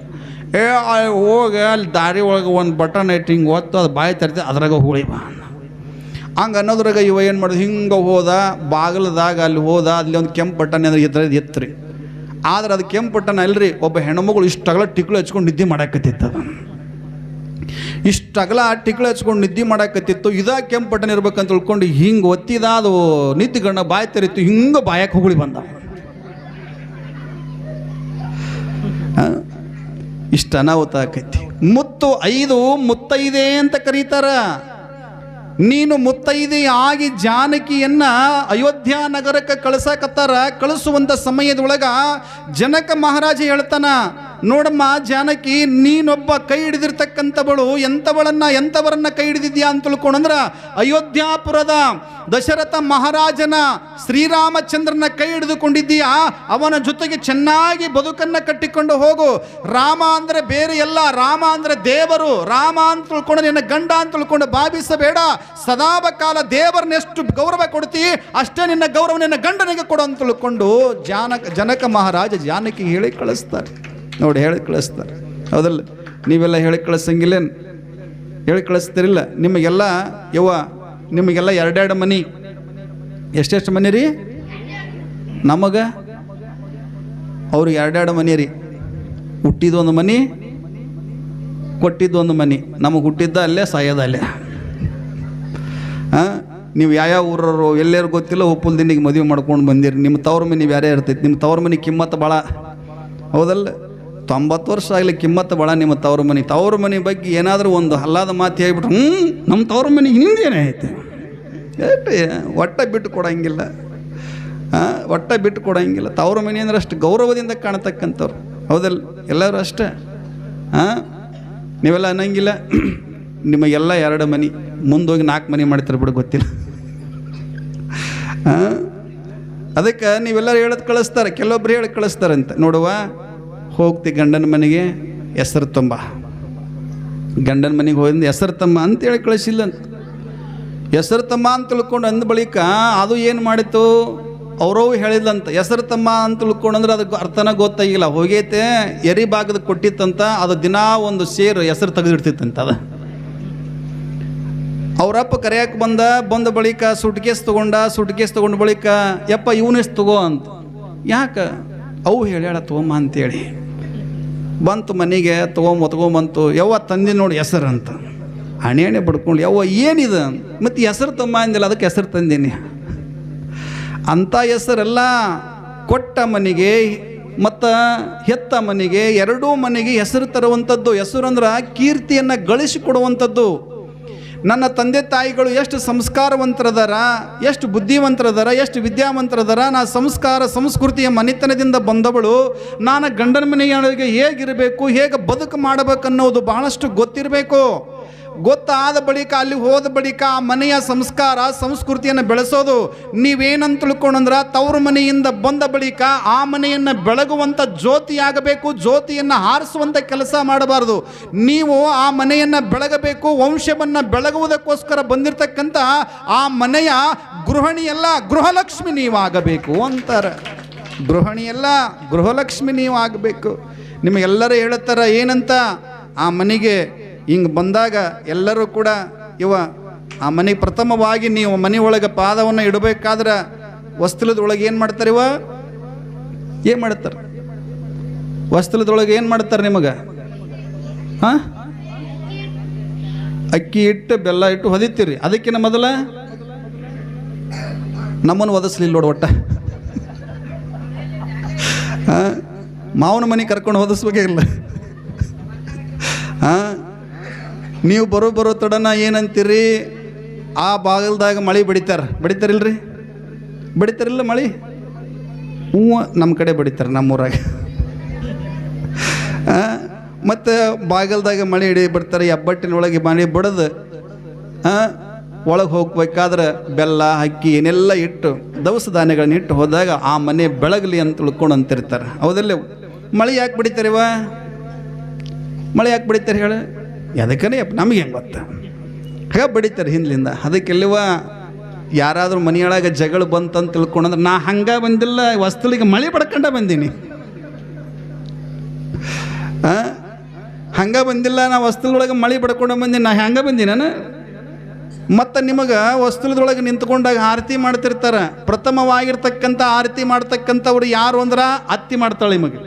ಹೋಗಿ ಅಲ್ಲಿ ದಾರಿ ಒಳಗೆ ಒಂದು ಬಟನ್ ಐತಿ, ಹಿಂಗೆ ಒತ್ತು, ಅದು ಬಾಯಿ ತರ್ತಿ, ಅದ್ರಾಗ ಹುಗುಳಿ ಬಾ ಅಂದ. ಹಂಗೆ ಅನ್ನೋದ್ರಾಗ ಇವ ಏನು ಮಾಡಿದ? ಹಿಂಗೆ ಹೋದ, ಬಾಗಿಲದಾಗ ಅಲ್ಲಿ ಹೋದ. ಅಲ್ಲಿ ಒಂದು ಕೆಂಪು ಬಟನ್ ಅಂದ್ರೆ ಇದ್ರದ್ದು ಎತ್ತರಿ. ಆದ್ರೆ ಅದು ಕೆಂಪು ಬಟನ್ ಅಲ್ರಿ. ಒಬ್ಬ ಹೆಣ್ಮಗಳು ಇಷ್ಟಾಗಲ ಟಿಕ್ಳು ಹಚ್ಕೊಂಡು ನಿದ್ದೆ ಮಾಡಾಕತ್ತಿತ್ತು. ಇಷ್ಟಾಗಲ ಟಿಕ್ಳು ಹಚ್ಕೊಂಡು ನಿದ್ದೆ ಮಾಡಾಕತ್ತಿತ್ತು. ಇದಾಗ ಕೆಂಪು ಬಟನ್ ಇರ್ಬೇಕಂತ ತಿಳ್ಕೊಂಡು ಹಿಂಗೆ ಒತ್ತಿದ. ಅದು ನಿದ್ದಿಗಣ್ಣ ಬಾಯಿ ತೆರಿತು. ಹಿಂಗೆ ಬಾಯಕ್ಕೆ ಹುಗುಳಿ ಬಂದ. ಇಷ್ಟ ಅನಾಹುತ ಆಕೈತಿ. ಮುತ್ತು 5 ಮುತ್ತೈದೆ ಅಂತ ಕರೀತಾರ. ನೀನು ಮುತ್ತೈದೆ ಆಗಿ ಜಾನಕಿಯನ್ನ ಅಯೋಧ್ಯ ನಗರಕ್ಕೆ ಕಳಿಸುವಂಥ ಸಮಯದೊಳಗ ಜನಕ ಮಹಾರಾಜ ಹೇಳ್ತಾನ, ನೋಡಮ್ಮ ಜಾನಕಿ, ನೀನೊಬ್ಬ ಕೈ ಹಿಡಿದಿರ್ತಕ್ಕಂಥವಳು ಎಂಥವರನ್ನ ಕೈ ಹಿಡಿದಿದ್ಯಾ ಅಂತ ತಿಳ್ಕೊಂಡ್ರ ಅಯೋಧ್ಯಾಪುರದ ದಶರಥ ಮಹಾರಾಜನ ಶ್ರೀರಾಮಚಂದ್ರನ ಕೈ ಹಿಡಿದುಕೊಂಡಿದ್ದೀಯಾ. ಅವನ ಜೊತೆಗೆ ಚೆನ್ನಾಗಿ ಬದುಕನ್ನು ಕಟ್ಟಿಕೊಂಡು ಹೋಗು. ರಾಮ ಅಂದರೆ ಬೇರೆ ಎಲ್ಲ, ರಾಮ ಅಂದರೆ ದೇವರು. ರಾಮ ಅಂತ ತಿಳ್ಕೊಂಡು ನಿನ್ನ ಗಂಡ ಅಂತ ತಿಳ್ಕೊಂಡು ಭಾವಿಸಬೇಡ. ಸದಾಕಾಲ ದೇವರನ್ನೆಷ್ಟು ಗೌರವ ಕೊಡ್ತೀ ಅಷ್ಟೇ ನಿನ್ನ ಗೌರವ ನಿನ್ನ ಗಂಡನಿಗೆ ಕೊಡು ಅಂತ ತಿಳ್ಕೊಂಡು ಜನಕ ಮಹಾರಾಜ ಜಾನಕಿ ಹೇಳಿ ಕಳಿಸ್ತಾರೆ. ನೋಡಿ, ಹೇಳಿ ಕಳಿಸ್ತಾರೆ. ಹೌದಲ್ಲ? ನೀವೆಲ್ಲ ಹೇಳಿ ಕಳಿಸಂಗಿಲ್ಲೇನು? ಹೇಳಿ ಕಳಿಸ್ತಿರಿಲ್ಲ. ನಿಮಗೆಲ್ಲ ನಿಮಗೆಲ್ಲ ಎರಡೆರಡು ಮನೆ, ಎಷ್ಟೆಷ್ಟು ಮನೆ ರೀ? ನಮಗೆ ಅವ್ರಿಗೆ ಎರಡೆರಡು ಮನೆ ರೀ. ಹುಟ್ಟಿದೊಂದು ಮನೆ, ಕೊಟ್ಟಿದ್ದೊಂದು ಮನೆ. ನಮಗೆ ಹುಟ್ಟಿದ್ದ ಅಲ್ಲೇ, ಸಾಯೋದ ಅಲ್ಲೇ. ನೀವು ಯಾವ ಊರವರು ಎಲ್ಲರೂ ಗೊತ್ತಿಲ್ಲ, ಉಪ್ಪುಲ್ ದಿನಿಗೆ ಮದುವೆ ಮಾಡ್ಕೊಂಡು ಬಂದಿರಿ. ನಿಮ್ಮ ತವ್ರ ಮನೆ ಬೇರೆ ಇರ್ತೈತಿ. ನಿಮ್ಮ ತವ್ರ ಮನೆ ಕಿಮ್ಮತ್ತು ಭಾಳ, ಹೌದಲ್ಲ? 90 ವರ್ಷ ಆಗಲಿ ಕಿಮ್ಮತ್ತು ಭಾಳ ನಿಮ್ಮ ತವ್ರ ಮನೆ ಬಗ್ಗೆ ಏನಾದರೂ ಒಂದು ಹಲ್ಲಾದ ಮಾತು ಹೇಳ್ಬಿಟ್ರು, ನಮ್ಮ ತವ್ರ ಮನೆಗೆ ನಿಂದೇನೇ ಐತೆ, ಒಟ್ಟ ಬಿಟ್ಟು ಕೊಡೋಂಗಿಲ್ಲ. ಒಟ್ಟ ಬಿಟ್ಟು ಕೊಡೋಂಗಿಲ್ಲ. ತವ್ರ ಮನೆ ಅಂದ್ರೆ ಅಷ್ಟು ಗೌರವದಿಂದ ಕಾಣತಕ್ಕಂಥವ್ರು, ಹೌದಲ್ಲ? ಎಲ್ಲರೂ ಅಷ್ಟೇ. ನೀವೆಲ್ಲ ಅನ್ನಂಗಿಲ್ಲ, ನಿಮಗೆಲ್ಲ 2 ಮನೆ, ಮುಂದೋಗಿ 4 ಮನೆ ಮಾಡ್ತಾರೆ ಬಿಡು, ಗೊತ್ತಿಲ್ಲ. ಅದಕ್ಕೆ ನೀವೆಲ್ಲರೂ ಹೇಳೋದು ಕಳಿಸ್ತಾರೆ, ಕೆಲವೊಬ್ರು ಹೇಳಿ ಕಳಿಸ್ತಾರಂತೆ. ನೋಡುವ, ಹೋಗ್ತಿ ಗಂಡನ ಮನೆಗೆ, ಹೆಸರು ತುಂಬ, ಗಂಡನ ಮನೆಗೆ ಹೋಗಿಂದ ಹೆಸರು ತಮ್ಮ ಅಂತೇಳಿ ಕಳಿಸಿಲ್ಲ ಅಂತ. ಹೆಸರು ತಮ್ಮ ಅಂತ ತಿಳ್ಕೊಂಡು ಅಂದ ಬಳಿಕ ಅದು ಏನು ಮಾಡಿತು, ಅವರವು ಹೇಳಿದ್ಲಂತ. ಹೆಸರು ತಮ್ಮ ಅಂತ ತಿಳ್ಕೊಂಡ್ರೆ ಅದಕ್ಕೆ ಅರ್ಥನ ಗೊತ್ತಾಗಿಲ್ಲ. ಹೋಗೈತೆ ಎರಿ ಭಾಗದ ಕೊಟ್ಟಿತ್ತಂತ, ಅದು ದಿನಾ ಒಂದು ಸೇರು ಹೆಸರು ತೆಗೆದಿಡ್ತಿತ್ತಂತ. ಅದು ಅವರಪ್ಪ ಕರೆಯಕ್ಕೆ ಬಂದ ಬಳಿಕ ಸುಟ್ಕೇಸ್ ತೊಗೊಂಡ ಬಳಿಕ, ಯಪ್ಪ ಇವನೆಷ್ಟು ತಗೋ ಅಂತ. ಯಾಕೆ? ಅವು ಹೇಳ್ಯಾಳ ತೊಗೊಂಬ ಅಂತೇಳಿ ಬಂತು ಮನೆಗೆ. ತೊಗೊಂಬಂತು. ಯವ್ವ ತಂದಿ ನೋಡಿ ಹೆಸರು ಅಂತ. ಹಣೆ ಬಡ್ಕೊಂಡು, ಯವ್ವ ಏನಿದೆ ಮತ್ತು ಹೆಸರು ತಮ್ಮ ಅಂದಿಲ್ಲ, ಅದಕ್ಕೆ ಹೆಸರು ತಂದೀನಿ ಅಂಥ ಹೆಸರೆಲ್ಲ ಕೊಟ್ಟ ಮನೆಗೆ ಮತ್ತು ಹೆತ್ತ ಮನೆಗೆ, ಎರಡೂ ಮನೆಗೆ ಹೆಸರು ತರುವಂಥದ್ದು. ಹೆಸರು ಅಂದ್ರೆ ಕೀರ್ತಿಯನ್ನು ಗಳಿಸಿಕೊಡುವಂಥದ್ದು. ನನ್ನ ತಂದೆ ತಾಯಿಗಳು ಎಷ್ಟು ಸಂಸ್ಕಾರವಂತರದಾರ, ಎಷ್ಟು ಬುದ್ಧಿವಂತರದಾರ, ಎಷ್ಟು ವಿದ್ಯಾವಂತರದಾರ. ನಾ ಸಂಸ್ಕೃತಿಯ ಮನೆತನದಿಂದ ಬಂದವಳು. ನಾನು ಗಂಡನ ಮನೆಯೊಳಗೆ ಹೇಗಿರಬೇಕು, ಹೇಗೆ ಬದುಕು ಮಾಡಬೇಕನ್ನೋದು ಬಹಳಷ್ಟು ಗೊತ್ತಿರಬೇಕು. ಗೊತ್ತಾದ ಬಳಿಕ ಅಲ್ಲಿ ಹೋದ ಬಳಿಕ ಆ ಮನೆಯ ಸಂಸ್ಕೃತಿಯನ್ನು ಬೆಳೆಸೋದು. ನೀವೇನಂತ ತಿಳ್ಕೊಂಡ್ರೆ ತವರು ಮನೆಯಿಂದ ಬಂದ ಬಳಿಕ ಆ ಮನೆಯನ್ನು ಬೆಳಗುವಂಥ ಜ್ಯೋತಿಯಾಗಬೇಕು, ಜ್ಯೋತಿಯನ್ನು ಹಾರಿಸುವಂಥ ಕೆಲಸ ಮಾಡಬಾರ್ದು. ನೀವು ಆ ಮನೆಯನ್ನು ಬೆಳಗಬೇಕು, ವಂಶವನ್ನು ಬೆಳಗುವುದಕ್ಕೋಸ್ಕರ ಬಂದಿರತಕ್ಕಂಥ ಆ ಮನೆಯ ಗೃಹಿಣಿಯಲ್ಲ, ಗೃಹಲಕ್ಷ್ಮಿ ನೀವಾಗಬೇಕು ಅಂತಾರೆ. ಗೃಹಿಣಿಯಲ್ಲ, ಗೃಹಲಕ್ಷ್ಮಿ ನೀವು ಆಗಬೇಕು. ನಿಮಗೆಲ್ಲರೂ ಹೇಳುತ್ತಾರೆ ಏನಂತ, ಆ ಮನೆಗೆ ಹಿಂಗೆ ಬಂದಾಗ ಎಲ್ಲರೂ ಕೂಡ ಆ ಮನೆಗೆ ಪ್ರಥಮವಾಗಿ ನೀವು ಮನೆಯೊಳಗೆ ಪಾದವನ್ನು ಇಡಬೇಕಾದ್ರೆ ವಸ್ತುಲದೊಳಗೆ ಏನು ಮಾಡ್ತಾರೆ? ಏನು ಮಾಡ್ತಾರೆ? ವಸ್ತುಲದೊಳಗೆ ಏನು ಮಾಡ್ತಾರೆ ನಿಮಗೆ? ಅಕ್ಕಿ ಇಟ್ಟು ಬೆಲ್ಲ ಇಟ್ಟು ಹೊದಿತೀರಿ. ಅದಕ್ಕಿಂತ ಮೊದಲ ನಮ್ಮನ್ನು ಒದಿಸ್ಲಿಲ್ಲ ನೋಡು. ಒಟ್ಟ ಮಾವನ ಮನೆ ಕರ್ಕೊಂಡು ಹೊದಿಸ್ಬೇಕೇ ಇಲ್ಲ. ನೀವು ಬರೋ ತಡನ ಏನಂತೀರಿ, ಆ ಬಾಗಲ್ದಾಗ ಮಳೆ ಬಡಿತಾರಿಲ್ರಿ? ಬಡಿತಾರಿಲ್ಲ ಮಳೆ? ನಮ್ಮ ಕಡೆ ಬಡಿತಾರೆ, ನಮ್ಮೂರಾಗ. ಮತ್ತು ಬಾಗಲ್ದಾಗ ಮಳೆ ಬರ್ತಾರೆ, ಹೆಬ್ಬಟ್ಟಿನೊಳಗೆ ಮಳೆ ಬಡದು ಒಳಗೆ ಹೋಗ್ಬೇಕಾದ್ರೆ ಬೆಲ್ಲ ಅಕ್ಕಿ ಏನೆಲ್ಲ ಇಟ್ಟು ದವಸ ಧಾನ್ಯಗಳನ್ನ ಇಟ್ಟು ಹೋದಾಗ ಆ ಮನೆ ಬೆಳಗಲಿ ಅಂತ ತಿಳ್ಕೊಂಡು ಅಂತಿರ್ತಾರೆ. ಹೌದಲ್ಲ? ಮಳೆ ಯಾಕೆ ಬಡಿತಾರಿವ? ಮಳೆ ಯಾಕೆ ಬಡಿತಾರೆ ಹೇಳು? ಅದಕ್ಕನೇ ನಮಗೆ ಹೆಂಗೆ ಗೊತ್ತ? ಹಾಗೆ ಬಡಿತಾರೆ ಹಿಂದ್ಲಿಂದ. ಅದಕ್ಕೆಲ್ಲವ ಯಾರಾದರೂ ಮನೆಯೊಳಗೆ ಜಗಳ ಬಂತಂತ ತಿಳ್ಕೊಂಡ್ರೆ, ನಾ ಹಂಗೆ ಬಂದಿಲ್ಲ, ವಸ್ತುಲಿಗೆ ಮಳೆ ಪಡ್ಕೊಂಡ ಬಂದೀನಿ. ಹಂಗೆ ಬಂದಿಲ್ಲ, ನಾ ವಸ್ತುಲೊಳಗೆ ಮಳೆ ಪಡ್ಕೊಂಡು ಬಂದೀನಿ, ನಾ ಹಂಗೆ ಬಂದೀನಿ ನಾನು. ಮತ್ತು ನಿಮಗೆ ವಸ್ತುಲದೊಳಗೆ ನಿಂತ್ಕೊಂಡಾಗ ಆರತಿ ಮಾಡ್ತಿರ್ತಾರೆ. ಪ್ರಥಮವಾಗಿರ್ತಕ್ಕಂಥ ಆರತಿ ಮಾಡ್ತಕ್ಕಂಥವ್ರು ಯಾರು ಅಂದ್ರೆ ಅತ್ತಿ ಮಾಡ್ತಾಳೆ. ನಿಮಗೆ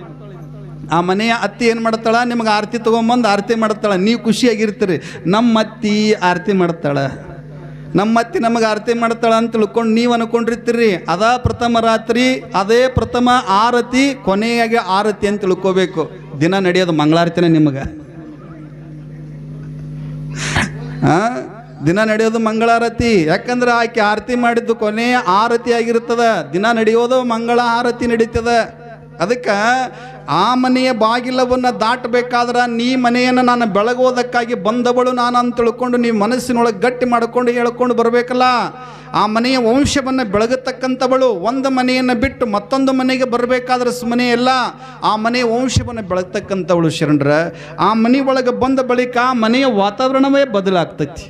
ಆ ಮನೆಯ ಅತ್ತಿ ಏನು ಮಾಡ್ತಾಳೆ? ನಿಮಗೆ ಆರತಿ ತೊಗೊಂಬಂದು ಆರತಿ ಮಾಡ್ತಾಳೆ. ನೀವು ಖುಷಿಯಾಗಿರ್ತೀರಿ, ನಮ್ಮ ಅತ್ತಿ ಆರತಿ ಮಾಡ್ತಾಳೆ, ನಮ್ಮ ಅತ್ತಿ ನಮಗೆ ಆರತಿ ಮಾಡ್ತಾಳೆ ಅಂತ ತಿಳ್ಕೊಂಡು ನೀವು ಅನ್ಕೊಂಡಿರ್ತೀರಿ. ಅದ ಪ್ರಥಮ ರಾತ್ರಿ, ಅದೇ ಪ್ರಥಮ ಆರತಿ, ಕೊನೆಯಾಗಿ ಆರತಿ ಅಂತ ತಿಳ್ಕೋಬೇಕು. ದಿನ ನಡೆಯೋದು ಮಂಗಳಾರತಿನೇ ನಿಮಗೆ. ದಿನ ನಡೆಯೋದು ಮಂಗಳಾರತಿ. ಯಾಕಂದ್ರೆ ಆಕೆ ಆರತಿ ಮಾಡಿದ್ದು ಕೊನೆಯ ಆರತಿ ಆಗಿರ್ತದ. ದಿನ ನಡೆಯೋದು ಮಂಗಳ ಆರತಿ ನಡೀತದ. ಅದಕ್ಕೆ ಆ ಮನೆಯ ಬಾಗಿಲವನ್ನು ದಾಟಬೇಕಾದ್ರೆ ನೀ ಮನೆಯನ್ನು ನಾನು ಬೆಳಗೋದಕ್ಕಾಗಿ ಬಂದವಳು ನಾನು ಅಂತ ತಿಳ್ಕೊಂಡು ನೀವು ಮನಸ್ಸಿನೊಳಗೆ ಗಟ್ಟಿ ಮಾಡಿಕೊಂಡು ಹೇಳ್ಕೊಂಡು ಬರಬೇಕಲ್ಲ. ಆ ಮನೆಯ ವಂಶವನ್ನು ಬೆಳಗತಕ್ಕಂಥವಳು. ಒಂದು ಮನೆಯನ್ನು ಬಿಟ್ಟು ಮತ್ತೊಂದು ಮನೆಗೆ ಬರಬೇಕಾದ್ರೆ ಸುಮ್ಮನೆ ಎಲ್ಲ, ಆ ಮನೆಯ ವಂಶವನ್ನು ಬೆಳಗ್ತಕ್ಕಂಥವಳು ಶರಣರ. ಆ ಮನೆ ಒಳಗೆ ಬಂದ ಬಳಿಕ ಆ ಮನೆಯ ವಾತಾವರಣವೇ ಬದಲಾಗ್ತೈತಿ.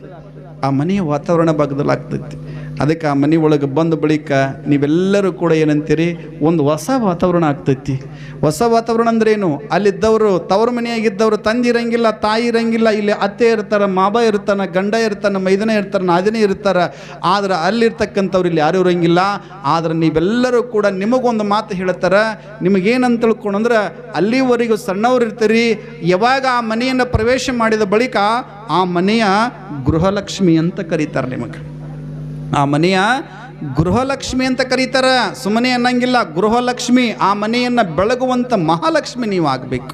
ಆ ಮನೆಯ ವಾತಾವರಣ ಬದಲಾಗ್ತೈತಿ. ಅದಕ್ಕೆ ಆ ಮನೆ ಒಳಗೆ ಬಂದ ಬಳಿಕ ನೀವೆಲ್ಲರೂ ಕೂಡ ಏನಂತೀರಿ, ಒಂದು ಹೊಸ ವಾತಾವರಣ ಆಗ್ತೈತಿ. ಹೊಸ ವಾತಾವರಣ ಅಂದ್ರೇನು? ಅಲ್ಲಿದ್ದವರು, ತವರು ಮನೆಯಾಗಿದ್ದವರು, ತಂದೆ ಇರಂಗಿಲ್ಲ, ತಾಯಿ ಇರಂಗಿಲ್ಲ, ಇಲ್ಲಿ ಅತ್ತೆ ಇರ್ತಾರೆ, ಮಾವ ಇರ್ತಾನೆ, ಗಂಡ ಇರ್ತಾನೆ, ಮೈದನೇ ಇರ್ತಾರೆ, ನಾದಿನೇ ಇರ್ತಾರೆ. ಆದ್ರೆ ಅಲ್ಲಿರ್ತಕ್ಕಂಥವ್ರು ಇಲ್ಲಿ ಯಾರೂ ಇರಂಗಿಲ್ಲ. ಆದ್ರೆ ನೀವೆಲ್ಲರೂ ಕೂಡ ನಿಮಗೊಂದು ಮಾತು ಹೇಳ್ತಾರೆ. ನಿಮಗೇನಂತ ತಿಳ್ಕೊಂಡ್ರೆ, ಅಲ್ಲಿವರೆಗೂ ಸಣ್ಣವ್ರು ಇರ್ತೀರಿ. ಯಾವಾಗ ಆ ಮನೆಯನ್ನು ಪ್ರವೇಶ ಮಾಡಿದ ಬಳಿಕ ಆ ಮನೆಯ ಗೃಹಲಕ್ಷ್ಮಿ ಅಂತ ಕರೀತಾರೆ. ನಿಮಗೆ ಆ ಮನೆಯ ಗೃಹಲಕ್ಷ್ಮಿ ಅಂತ ಕರೀತಾರೆ. ಸುಮ್ಮನೆ ಅನ್ನಂಗಿಲ್ಲ, ಗೃಹಲಕ್ಷ್ಮಿ. ಆ ಮನೆಯನ್ನು ಬೆಳಗುವಂಥ ಮಹಾಲಕ್ಷ್ಮಿ ನೀವು ಆಗಬೇಕು.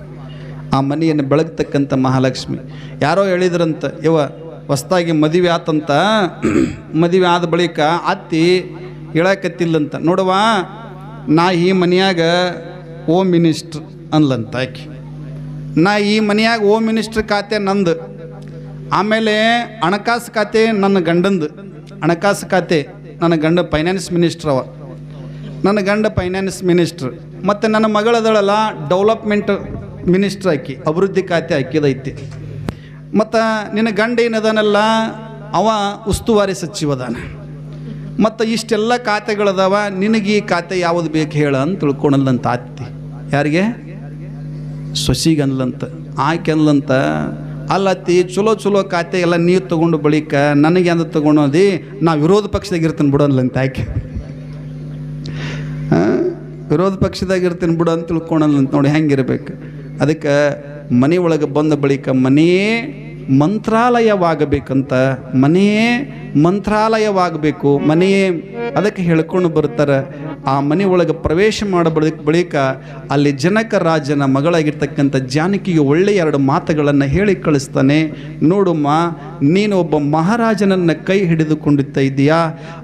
ಆ ಮನೆಯನ್ನು ಬೆಳಗ್ತಕ್ಕಂಥ ಮಹಾಲಕ್ಷ್ಮಿ. ಯಾರೋ ಹೇಳಿದ್ರಂತ, ಹೊಸ್ದಾಗಿ ಮದುವೆ ಆತಂತ. ಮದುವೆ ಆದ ಬಳಿಕ ಅತ್ತಿ ಹೇಳಕತ್ತಿಲ್ಲಂತ, ನೋಡುವ ನಾ ಈ ಮನೆಯಾಗ ಹೋಮ್ ಮಿನಿಸ್ಟ್ರ್ ಅನ್ಲಂತ ಆಕೆ. ನಾ ಈ ಮನೆಯಾಗ ಹೋಮ್ ಮಿನಿಸ್ಟ್ರ್ ಖಾತೆ ನಂದು, ಆಮೇಲೆ ಹಣಕಾಸು ಖಾತೆ ನನ್ನ ಗಂಡಂದು. ಹಣಕಾಸು ಖಾತೆ ನನ್ನ ಗಂಡ ಫೈನಾನ್ಸ್ ಮಿನಿಸ್ಟ್ರ್ ಅವ, ನನ್ನ ಗಂಡ ಫೈನಾನ್ಸ್ ಮಿನಿಸ್ಟ್ರ್. ಮತ್ತು ನನ್ನ ಮಗಳದಳಲ್ಲ ಡೆವಲಪ್ಮೆಂಟ್ ಮಿನಿಸ್ಟ್ರ್ ಆಕಿ, ಅಭಿವೃದ್ಧಿ ಖಾತೆ ಹಾಕಿದೈತಿ. ಮತ್ತು ನಿನ್ನ ಗಂಡ ಏನದಾನಲ್ಲ ಅವ ಉಸ್ತುವಾರಿ ಸಚಿವದಾನ. ಮತ್ತು ಇಷ್ಟೆಲ್ಲ ಖಾತೆಗಳದಾವ, ನಿನಗೆ ಈ ಖಾತೆ ಯಾವುದು ಬೇಕು ಹೇಳ ಅಂತ ತಿಳ್ಕೊಳಲ್ಲಂತ ಆತ್ತಿ. ಯಾರಿಗೆ? ಸೊಸಿಗೆ ಅನ್ಲಂತ. ಆಕೆ ಅನ್ಲಂತ, ಅಲ್ಲತ್ತಿ ಚಲೋ ಚಲೋ ಖಾತೆ ಎಲ್ಲ ನೀವು ತೊಗೊಂಡು ಬಳಿಕ ನನಗೆ ಅಂದ ತೊಗೊಂಡೋದಿ, ನಾ ವಿರೋಧ ಪಕ್ಷದಾಗ ಇರ್ತೀನಿ ಬಿಡು ಅನ್ಲಂತ ಆಕೆ. ವಿರೋಧ ಪಕ್ಷದಾಗ ಇರ್ತೀನಿ ಬಿಡು ಅಂತ ತಿಳ್ಕೊಳಲ್ಲಂತ. ನೋಡಿ ಹೆಂಗಿರ್ಬೇಕು. ಅದಕ್ಕೆ ಮನೆ ಒಳಗೆ ಬಂದ ಬಳಿಕ ಮನೆಯೇ ಮಂತ್ರಾಲಯವಾಗಬೇಕಂತ. ಮನೆಯೇ ಮಂತ್ರಾಲಯವಾಗಬೇಕು, ಮನೆಯೇ. ಅದಕ್ಕೆ ಹೇಳ್ಕೊಂಡು ಬರ್ತಾರೆ. ಆ ಮನೆ ಒಳಗೆ ಪ್ರವೇಶ ಬಳಿಕ ಅಲ್ಲಿ ಜನಕ ರಾಜನ ಮಗಳಾಗಿರ್ತಕ್ಕಂಥ ಜಾನಕಿಗೆ ಒಳ್ಳೆಯ 2 ಮಾತುಗಳನ್ನು ಹೇಳಿ ಕಳಿಸ್ತಾನೆ. ನೋಡುಮ್ಮ, ನೀನು ಒಬ್ಬ ಮಹಾರಾಜನನ್ನು ಕೈ ಹಿಡಿದುಕೊಂಡಿರ್ತಾ ಇದೆಯಾ,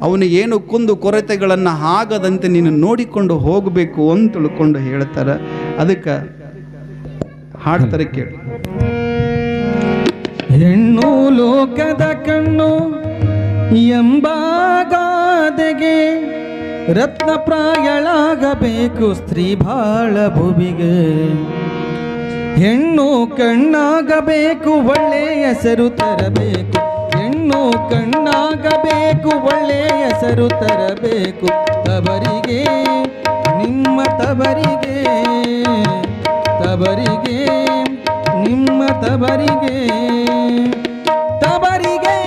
ಅವನಿಗೆ ಏನು ಕುಂದು ಕೊರತೆಗಳನ್ನು ಆಗದಂತೆ ನೀನು ನೋಡಿಕೊಂಡು ಹೋಗಬೇಕು ಅಂತ ತಿಳ್ಕೊಂಡು ಹೇಳ್ತಾರೆ. ಅದಕ್ಕೆ ಹಾಡ್ತಾರೆ, ಕೇಳಿ.
ಹೆಣ್ಣು ಲೋಕದ ಕಣ್ಣು ಎಂಬಾಗಾದೆಗೆ ರತ್ನ ಪ್ರಾಯಳಾಗಬೇಕು ಸ್ತ್ರೀ ಬಾಳ ಭುವಿಗೆ. ಹೆಣ್ಣು ಕಣ್ಣಾಗಬೇಕು ಒಳ್ಳೆಯ ಹೆಸರು ತರಬೇಕು. ಹೆಣ್ಣು ಕಣ್ಣಾಗಬೇಕು ಒಳ್ಳೆಯ ಹೆಸರು ತರಬೇಕು. ತವರಿಗೆ ನಿಮ್ಮ ತವರಿಗೆ, ತವರಿಗೆ ನಿಮ್ಮ ತವರಿಗೆ, ತವರಿಗೆ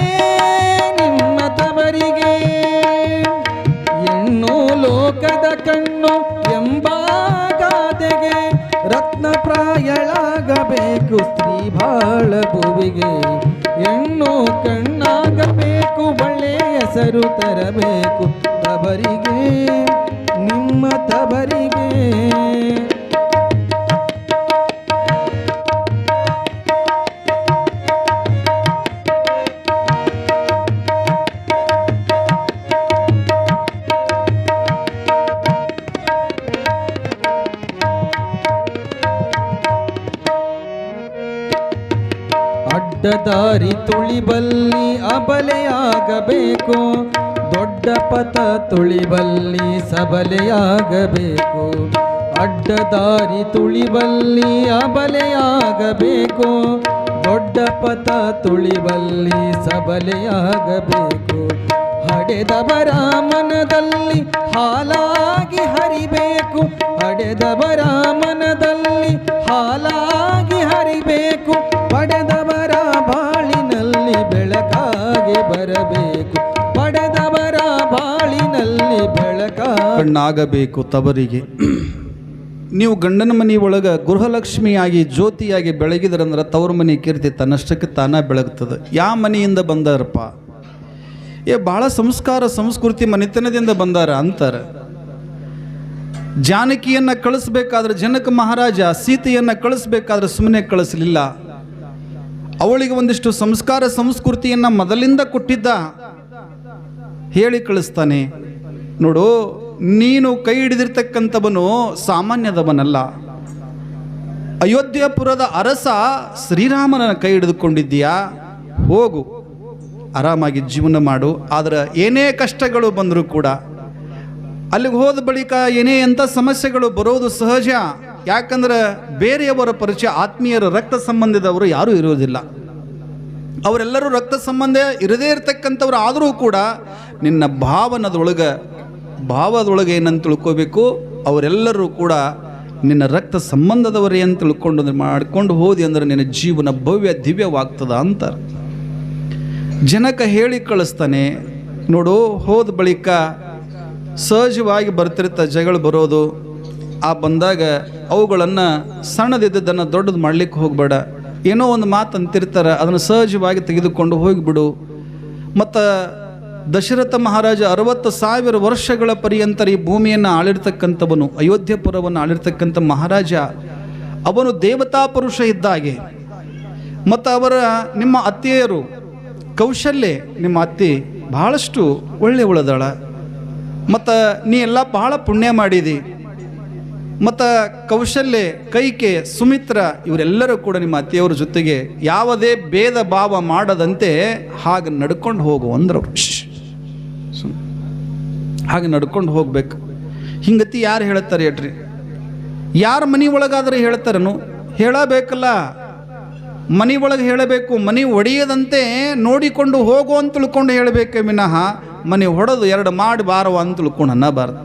ನಿಮ್ಮ ತವರಿಗೆ. ಹೆಣ್ಣು ಲೋಕದ ಕಣ್ಣು ಎಂಬಾಗಾದೆಗೆ ರತ್ನ ಪ್ರಾಯಳಾಗಬೇಕು ಸ್ತ್ರೀ ಬಾಳ ಭುವಿಗೆ. ಹೆಣ್ಣು ಕಣ್ಣಾಗಬೇಕು ಒಳ್ಳೆಯ ಹೆಸರು ತರಬೇಕು. ತವರಿಗೆ ನಿಮ್ಮ ತವರಿಗೆ. ಅಡ್ಡದಾರಿ ತುಳಿಬಲ್ಲಿ ಅಬಲೆಯಾಗಬೇಕು, ದೊಡ್ಡ ಪಥ ತುಳಿಬಲ್ಲಿ ಸಬಲೆಯಾಗಬೇಕು. ಅಡ್ಡದಾರಿ ತುಳಿಬಲ್ಲಿ ಅಬಲೆಯಾಗಬೇಕು, ದೊಡ್ಡ ಪಥ ತುಳಿಬಲ್ಲಿ ಸಬಲೆಯಾಗಬೇಕು. ಹಡೆದವರ ಮನದಲ್ಲಿ ಹಾಲಾಗಿ ಹರಿಬೇಕು, ಹಡೆದವರ ಮನದಲ್ಲಿ ಹಾಲಾಗಿ ಹರಿಬೇಕು. ಪಡೆದವರ ಬಾಳಿನಲ್ಲಿ ಬೆಳಕಾಗಿ ಬರಬೇಕು, ಪಡೆದವರ ಬಾಳಿನಲ್ಲಿ ಬೆಳಕಾಗಬೇಕು ತವರಿಗೆ. ನೀವು ಗಂಡನ ಮನೆ ಒಳಗೆ ಗೃಹಲಕ್ಷ್ಮಿಯಾಗಿ ಜ್ಯೋತಿಯಾಗಿ ಬೆಳಗಿದ್ರಂದ್ರೆ ತವ್ರ ಮನೆ ಕೀರ್ತಿ ತನ್ನಷ್ಟಕ್ಕೆ ತಾನ ಬೆಳಗ್ತದೆ. ಯಾವ ಮನೆಯಿಂದ ಬಂದಾರಪ್ಪ? ಭಾಳ ಸಂಸ್ಕಾರ ಸಂಸ್ಕೃತಿ ಮನೆತನದಿಂದ ಬಂದಾರ ಅಂತಾರೆ. ಜಾನಕಿಯನ್ನು ಕಳಿಸ್ಬೇಕಾದ್ರೆ ಜನಕ ಮಹಾರಾಜ ಸೀತೆಯನ್ನು ಕಳಿಸ್ಬೇಕಾದ್ರೆ ಸುಮ್ಮನೆ ಕಳಿಸಲಿಲ್ಲ. ಅವಳಿಗೆ ಒಂದಿಷ್ಟು ಸಂಸ್ಕಾರ ಸಂಸ್ಕೃತಿಯನ್ನು ಮೊದಲಿಂದ ಕೊಟ್ಟಿದ್ದ, ಹೇಳಿ ಕಳಿಸ್ತಾನೆ. ನೋಡು, ನೀನು ಕೈ ಹಿಡಿದಿರ್ತಕ್ಕಂಥವನು ಸಾಮಾನ್ಯದವನಲ್ಲ. ಅಯೋಧ್ಯಪುರದ ಅರಸ ಶ್ರೀರಾಮನ ಕೈ ಹಿಡಿದುಕೊಂಡಿದ್ದೀಯಾ, ಹೋಗು ಆರಾಮಾಗಿ ಜೀವನ ಮಾಡು. ಆದರೆ ಏನೇ ಕಷ್ಟಗಳು ಬಂದರೂ ಕೂಡ ಅಲ್ಲಿಗೆ ಹೋದ ಬಳಿಕ ಏನೇ ಎಂಥ ಸಮಸ್ಯೆಗಳು ಬರೋದು ಸಹಜ. ಯಾಕಂದ್ರೆ ಬೇರೆಯವರ ಪರಿಚಯ, ಆತ್ಮೀಯರ ರಕ್ತ ಸಂಬಂಧದವರು ಯಾರೂ ಇರೋದಿಲ್ಲ. ಅವರೆಲ್ಲರೂ ರಕ್ತ ಸಂಬಂಧ ಇರದೇ ಇರತಕ್ಕಂಥವ್ರು ಆದರೂ ಕೂಡ ನಿನ್ನ ಭಾವದೊಳಗೆ ಏನಂತ ತಿಳ್ಕೋಬೇಕು, ಅವರೆಲ್ಲರೂ ಕೂಡ ನಿನ್ನ ರಕ್ತ ಸಂಬಂಧದವರೇ ಅಂತ ತಿಳ್ಕೊಂಡು ಮಾಡ್ಕೊಂಡು ಹೋದಿ ಅಂದ್ರೆ ನಿನ್ನ ಜೀವನ ಭವ್ಯ ದಿವ್ಯವಾಗ್ತದ ಅಂತಾರೆ. ಜನಕ ಹೇಳಿ ಕಳಿಸ್ತಾನೆ. ನೋಡು, ಹೋದ ಬಳಿಕ ಸಹಜವಾಗಿ ಬರ್ತಿರ್ತ ಜಗಳ ಬರೋದು. ಆ ಬಂದಾಗ ಅವುಗಳನ್ನು ಸಣ್ಣದಿದ್ದನ್ನು ದೊಡ್ಡದು ಮಾಡಲಿಕ್ಕೆ ಹೋಗಬೇಡ. ಏನೋ ಒಂದು ಮಾತು ಅಂತಿರ್ತಾರೆ, ಅದನ್ನು ಸಹಜವಾಗಿ ತೆಗೆದುಕೊಂಡು ಹೋಗಿಬಿಡು. ಮತ್ತು ದಶರಥ ಮಹಾರಾಜ 60,000 ವರ್ಷಗಳ ಪರ್ಯಂತರ ಈ ಭೂಮಿಯನ್ನು ಆಳಿರ್ತಕ್ಕಂಥವನು, ಅಯೋಧ್ಯಪುರವನ್ನು ಆಳಿರ್ತಕ್ಕಂಥ ಮಹಾರಾಜ. ಅವನು ದೇವತಾ ಪುರುಷ ಇದ್ದಾಗೆ. ಮತ್ತು ನಿಮ್ಮ ಅತ್ತೆಯರು ಕೌಶಲ್ಯ, ನಿಮ್ಮ ಅತ್ತೆ ಬಹಳಷ್ಟು ಒಳ್ಳೆಯವಳದಾಳ. ಮತ್ತು ನೀ ಎಲ್ಲ ಬಹಳ ಪುಣ್ಯ ಮಾಡಿದಿ. ಮತ್ತು ಕೌಶಲ್ಯ, ಕೈಕೆ, ಸುಮಿತ್ರ ಇವರೆಲ್ಲರೂ ಕೂಡ ನಿಮ್ಮ ಅತ್ತೆಯವರ ಜೊತೆಗೆ ಯಾವುದೇ ಭೇದ ಭಾವ ಮಾಡದಂತೆ ಹಾಗೆ ನಡ್ಕೊಂಡು ಹೋಗು ಅಂದ್ರು. ಹಾಗೆ ನಡ್ಕೊಂಡು ಹೋಗ್ಬೇಕು. ಹಿಂಗತಿ ಯಾರು ಹೇಳ್ತಾರೆ ಹೇಳ್ರಿ? ಯಾರ ಮನೆ ಒಳಗಾದ್ರೆ ಹೇಳ್ತಾರನು? ಹೇಳಬೇಕಲ್ಲ, ಮನೆ ಒಳಗೆ ಹೇಳಬೇಕು. ಮನೆ ಒಡೆಯದಂತೆ ನೋಡಿಕೊಂಡು ಹೋಗು ಅಂತ ತಿಳ್ಕೊಂಡು ಹೇಳಬೇಕೆ ವಿನಃ ಮನೆ ಹೊಡೆದು 2 ಮಾಡಿ ಬಾರವ ಅಂತ ತಿಳ್ಕೊಂಡು ಅನ್ನಬಾರ್ದು.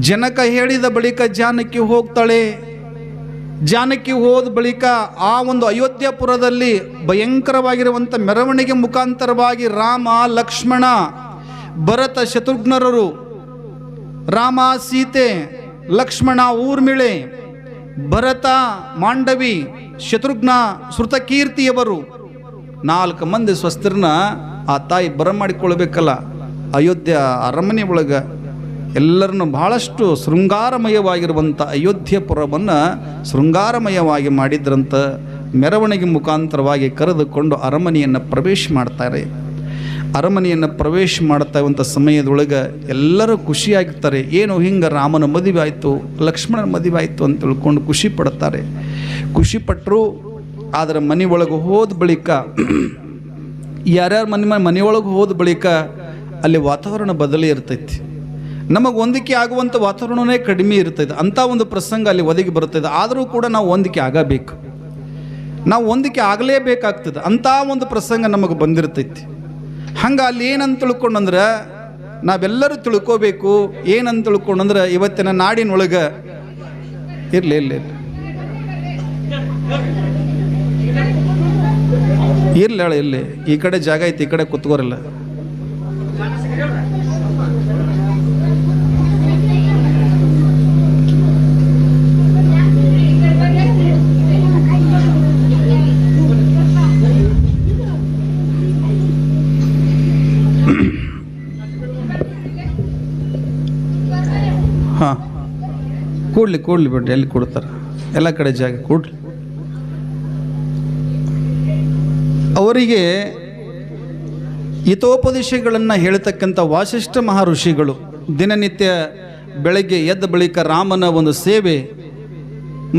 ಜನಕ ಹೇಳಿದ ಬಳಿಕ ಜಾನಕಿ ಹೋಗ್ತಾಳೆ. ಜಾನಕಿ ಹೋದ ಬಳಿಕ ಆ ಒಂದು ಅಯೋಧ್ಯಪುರದಲ್ಲಿ ಭಯಂಕರವಾಗಿರುವಂಥ ಮೆರವಣಿಗೆ ಮುಖಾಂತರವಾಗಿ ರಾಮ, ಲಕ್ಷ್ಮಣ, ಭರತ, ಶತ್ರುಘ್ನರು, ರಾಮ, ಸೀತೆ, ಲಕ್ಷ್ಮಣ, ಊರ್ಮಿಳೆ, ಭರತ, ಮಾಂಡವಿ, ಶತ್ರುಘ್ನ, ಶ್ರುತಕೀರ್ತಿಯವರು 4 ಮಂದಿ ಸ್ವಸ್ಥರನ್ನ ಆ ತಾಯಿ ಬರಮಾಡಿಕೊಳ್ಬೇಕಲ್ಲ. ಅಯೋಧ್ಯ ಅರಮನೆ ಒಳಗೆ ಎಲ್ಲರನ್ನು ಬಹಳಷ್ಟು ಶೃಂಗಾರಮಯವಾಗಿರುವಂಥ ಅಯೋಧ್ಯಪುರವನ್ನು ಶೃಂಗಾರಮಯವಾಗಿ ಮಾಡಿದ್ರಂತ. ಮೆರವಣಿಗೆ ಮುಖಾಂತರವಾಗಿ ಕರೆದುಕೊಂಡು ಅರಮನೆಯನ್ನು ಪ್ರವೇಶ ಮಾಡ್ತಾರೆ. ಅರಮನೆಯನ್ನು ಪ್ರವೇಶ ಮಾಡ್ತಾ ಇರುವಂಥ ಸಮಯದೊಳಗೆ ಎಲ್ಲರೂ ಖುಷಿಯಾಗಿರ್ತಾರೆ. ಏನು ಹಿಂಗೆ ರಾಮನ ಮದುವೆ ಆಯಿತು, ಲಕ್ಷ್ಮಣನ ಮದುವೆ ಆಯಿತು ಅಂತ ತಿಳ್ಕೊಂಡು ಖುಷಿ ಪಡ್ತಾರೆ. ಖುಷಿಪಟ್ಟರು. ಆದರೆ ಮನೆಯೊಳಗೆ ಹೋದ ಬಳಿಕ ಯಾರ್ಯಾರು ಮನೆಯೊಳಗೆ ಹೋದ ಬಳಿಕ ಅಲ್ಲಿ ವಾತಾವರಣ ಬದಲಿ ಇರ್ತೈತಿ. ನಮಗೆ ಹೊಂದಿಕೆ ಆಗುವಂಥ ವಾತಾವರಣವೇ ಕಡಿಮೆ ಇರ್ತೈತೆ. ಅಂಥ ಒಂದು ಪ್ರಸಂಗ ಅಲ್ಲಿ ಒದಗಿ ಬರ್ತದೆ. ಆದರೂ ಕೂಡ ನಾವು ಹೊಂದಿಕೆ ಆಗಬೇಕು, ನಾವು ಹೊಂದಿಕೆ ಆಗಲೇಬೇಕಾಗ್ತದೆ. ಅಂಥ ಒಂದು ಪ್ರಸಂಗ ನಮಗೆ ಬಂದಿರ್ತೈತಿ. ಹಂಗೆ ಅಲ್ಲಿ ಏನಂತ ತಿಳ್ಕೊಂಡಂದ್ರೆ ನಾವೆಲ್ಲರೂ ತಿಳ್ಕೋಬೇಕು. ಏನಂತ ತಿಳ್ಕೊಂಡಂದ್ರೆ ಇವತ್ತಿನ ನಾಡಿನೊಳಗೆ ಇರಲಿ ಇರಲಿ ಈ ಕಡೆ ಜಾಗ ಐತಿ, ಈ ಕಡೆ ಕುತ್ಕೋರಲ್ಲ. ಹಾಂ, ಕೂಡ್ಲಿ ಬಿಡ್ರಿ, ಎಲ್ಲಿ ಕೊಡ್ತಾರೆ, ಎಲ್ಲ ಕಡೆ ಜಾಗ ಕೂಡ್ಲಿ. ಅವರಿಗೆ ಹಿತೋಪದೇಶಗಳನ್ನು ಹೇಳ್ತಕ್ಕಂಥ ವಾಸಿಷ್ಠ ಮಹರ್ಷಿಗಳು ದಿನನಿತ್ಯ ಬೆಳಗ್ಗೆ ಎದ್ದ ಬಳಿಕ ರಾಮನ ಒಂದು ಸೇವೆ,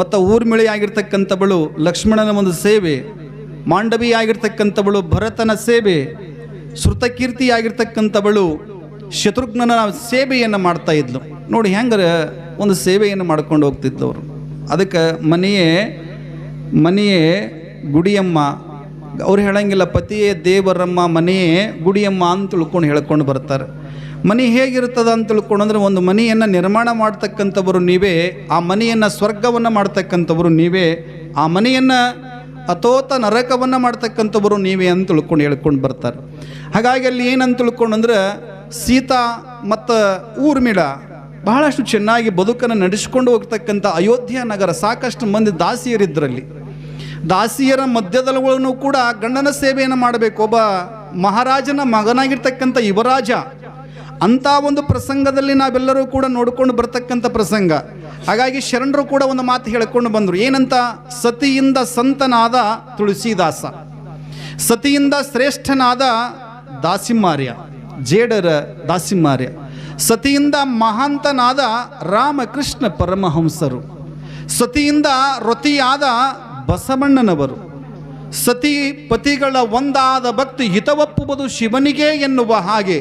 ಮತ್ತು ಊರ್ಮಿಳೆ ಆಗಿರ್ತಕ್ಕಂಥವಳು ಲಕ್ಷ್ಮಣನ ಒಂದು ಸೇವೆ, ಮಾಂಡವಿ ಆಗಿರ್ತಕ್ಕಂಥವಳು ಭರತನ ಸೇವೆ, ಶ್ರುತಕೀರ್ತಿ ಆಗಿರ್ತಕ್ಕಂಥವಳು ಶತ್ರುಘ್ನನ ಸೇವೆಯನ್ನು ಮಾಡ್ತಾ ಇದ್ಲು. ನೋಡಿ ಹೆಂಗಾರೆ ಒಂದು ಸೇವೆಯನ್ನು ಮಾಡ್ಕೊಂಡು ಹೋಗ್ತಿದ್ದವರು. ಅದಕ್ಕೆ ಮನೆಯೇ ಗುಡಿಯಮ್ಮ. ಅವ್ರು ಹೇಳಂಗಿಲ್ಲ ಪತಿಯೇ ದೇವರಮ್ಮ, ಮನೆಯೇ ಗುಡಿಯಮ್ಮ ಅಂತ ತಿಳ್ಕೊಂಡು ಹೇಳ್ಕೊಂಡು ಬರ್ತಾರೆ. ಮನೆ ಹೇಗಿರ್ತದ ಅಂತ ತಿಳ್ಕೊಂಡ್ರೆ, ಒಂದು ಮನೆಯನ್ನು ನಿರ್ಮಾಣ ಮಾಡ್ತಕ್ಕಂಥವರು ನೀವೇ, ಆ ಮನೆಯನ್ನು ಸ್ವರ್ಗವನ್ನು ಮಾಡ್ತಕ್ಕಂಥವರು ನೀವೇ, ಆ ಮನೆಯನ್ನು ಅಥೋತ ನರಕವನ್ನು ಮಾಡ್ತಕ್ಕಂಥವರು ನೀವೇ ಅಂತ ತಿಳ್ಕೊಂಡು ಹೇಳ್ಕೊಂಡು ಬರ್ತಾರೆ. ಹಾಗಾಗಿ ಅಲ್ಲಿ ಏನಂತ ತಿಳ್ಕೊಂಡ್ರೆ, ಸೀತಾ ಮತ್ತು ಊರ್ಮಿಳ ಬಹಳಷ್ಟು ಚೆನ್ನಾಗಿ ಬದುಕನ್ನು ನಡೆಸ್ಕೊಂಡು ಹೋಗ್ತಕ್ಕಂಥ ಅಯೋಧ್ಯ ನಗರ. ಸಾಕಷ್ಟು ಮಂದಿ ದಾಸಿಯರಿದ್ದರಲ್ಲಿ. ದಾಸಿಯರ ಮಧ್ಯದಲ್ಲೂ ಕೂಡ ಗಂಡನ ಸೇವೆಯನ್ನು ಮಾಡಬೇಕು. ಒಬ್ಬ ಮಹಾರಾಜನ ಮಗನಾಗಿರ್ತಕ್ಕಂಥ ಯುವರಾಜ. ಅಂಥ ಒಂದು ಪ್ರಸಂಗದಲ್ಲಿ ನಾವೆಲ್ಲರೂ ಕೂಡ ನೋಡಿಕೊಂಡು ಬರ್ತಕ್ಕಂಥ ಪ್ರಸಂಗ. ಹಾಗಾಗಿ ಶರಣರು ಕೂಡ ಒಂದು ಮಾತು ಹೇಳಿಕೊಂಡು ಬಂದರು. ಏನಂತ? ಸತಿಯಿಂದ ಸಂತನಾದ ತುಳಸಿದಾಸ, ಸತಿಯಿಂದ ಶ್ರೇಷ್ಠನಾದ ದಾಸಿಮಾರ್ಯ, ಜೇಡರ ದಾಸಿಮಾರ್ಯ, ಸತಿಯಿಂದ ಮಹಾಂತನಾದ ರಾಮಕೃಷ್ಣ ಪರಮಹಂಸರು, ಸತಿಯಿಂದ ರತಿಯಾದ ಬಸವಣ್ಣನವರು, ಸತಿ ಪತಿಗಳ ಒಂದಾದ ಭಕ್ತಿ ಹಿತವಪ್ಪುವುದು ಶಿವನಿಗೆ ಎನ್ನುವ ಹಾಗೆ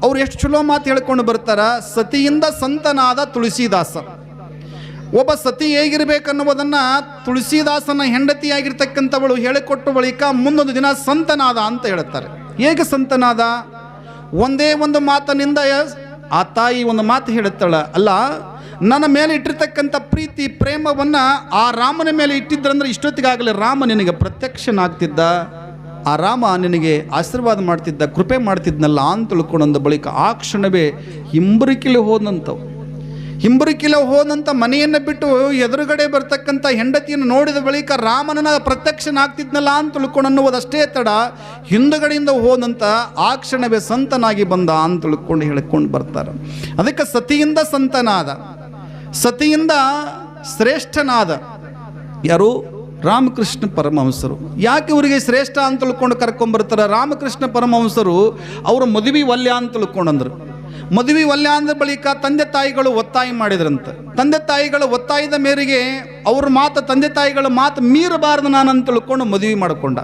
ಅವ್ರು ಎಷ್ಟು ಚಲೋ ಮಾತು ಹೇಳ್ಕೊಂಡು ಬರ್ತಾರ. ಸತಿಯಿಂದ ಸಂತನಾದ ತುಳಸಿದಾಸ. ಒಬ್ಬ ಸತಿ ಹೇಗಿರ್ಬೇಕನ್ನುವುದನ್ನು ತುಳಸಿದಾಸನ ಹೆಂಡತಿಯಾಗಿರ್ತಕ್ಕಂಥವಳು ಹೇಳಿಕೊಟ್ಟ ಬಳಿಕ ಮುಂದೊಂದು ದಿನ ಸಂತನಾದ ಅಂತ ಹೇಳ್ತಾರೆ. ಹೇಗೆ ಸಂತನಾದ? ಒಂದೇ ಒಂದು ಮಾತಿನಿಂದ ಆ ತಾಯಿ ಒಂದು ಮಾತು ಹೇಳುತ್ತಾಳ, ಅಲ್ಲ ನನ್ನ ಮೇಲೆ ಇಟ್ಟಿರ್ತಕ್ಕಂಥ ಪ್ರೀತಿ ಪ್ರೇಮವನ್ನು ಆ ರಾಮನ ಮೇಲೆ ಇಟ್ಟಿದ್ರಂದ್ರೆ ಇಷ್ಟೊತ್ತಿಗಾಗಲೇ ರಾಮ ನಿನಗೆ ಪ್ರತ್ಯಕ್ಷನಾಗ್ತಿದ್ದ, ಆ ರಾಮ ನಿನಗೆ ಆಶೀರ್ವಾದ ಮಾಡ್ತಿದ್ದ, ಕೃಪೆ ಮಾಡ್ತಿದ್ನಲ್ಲ ಅಂತ ತಿಳ್ಕೊಂಡ ಬಳಿಕ ಆ ಕ್ಷಣವೇ ಹಿಂಬರಿಕಿಲೆ ಹೋದಂಥ ಮನೆಯನ್ನು ಬಿಟ್ಟು ಎದುರುಗಡೆ ಬರ್ತಕ್ಕಂಥ ಹೆಂಡತಿಯನ್ನು ನೋಡಿದ ಬಳಿಕ ರಾಮನನ್ನ ಪ್ರತ್ಯಕ್ಷನಾಗ್ತಿದ್ನಲ್ಲ ಅಂತ ತಿಳ್ಕೊಂಡು ಅನ್ನುವುದಷ್ಟೇ ತಡ, ಹಿಂದುಗಡೆಯಿಂದ ಹೋದಂಥ ಆ ಕ್ಷಣವೇ ಸಂತನಾಗಿ ಬಂದ ಅಂತ ತಿಳ್ಕೊಂಡು ಹೇಳ್ಕೊಂಡು ಬರ್ತಾರೆ. ಅದಕ್ಕೆ ಸತಿಯಿಂದ ಸಂತನಾದ, ಸತಿಯಿಂದ ಶ್ರೇಷ್ಠನಾದ ಯಾರು? ರಾಮಕೃಷ್ಣ ಪರಮಹಂಸರು. ಯಾಕೆ ಇವರಿಗೆ ಶ್ರೇಷ್ಠ ಅಂತ ತಿಳ್ಕೊಂಡು ಕರ್ಕೊಂಡ್ಬರ್ತಾರೆ? ರಾಮಕೃಷ್ಣ ಪರಮಹಂಸರು ಅವರು ಮದುವೆ ವಲ್ಯ ಅಂತ ತಿಳ್ಕೊಂಡಂದ್ರು. ಮದುವೆ ವಲ್ಯ ಅಂದ ಬಳಿಕ ತಂದೆ ತಾಯಿಗಳು ಒತ್ತಾಯ ಮಾಡಿದ್ರಂತೆ. ತಂದೆ ತಾಯಿಗಳ ಒತ್ತಾಯದ ಮೇರೆಗೆ ಅವ್ರ ಮಾತು, ತಂದೆ ತಾಯಿಗಳ ಮಾತು ಮೀರಬಾರ್ದು ನಾನು ಅಂತ ತಿಳ್ಕೊಂಡು ಮದುವೆ ಮಾಡಿಕೊಂಡ.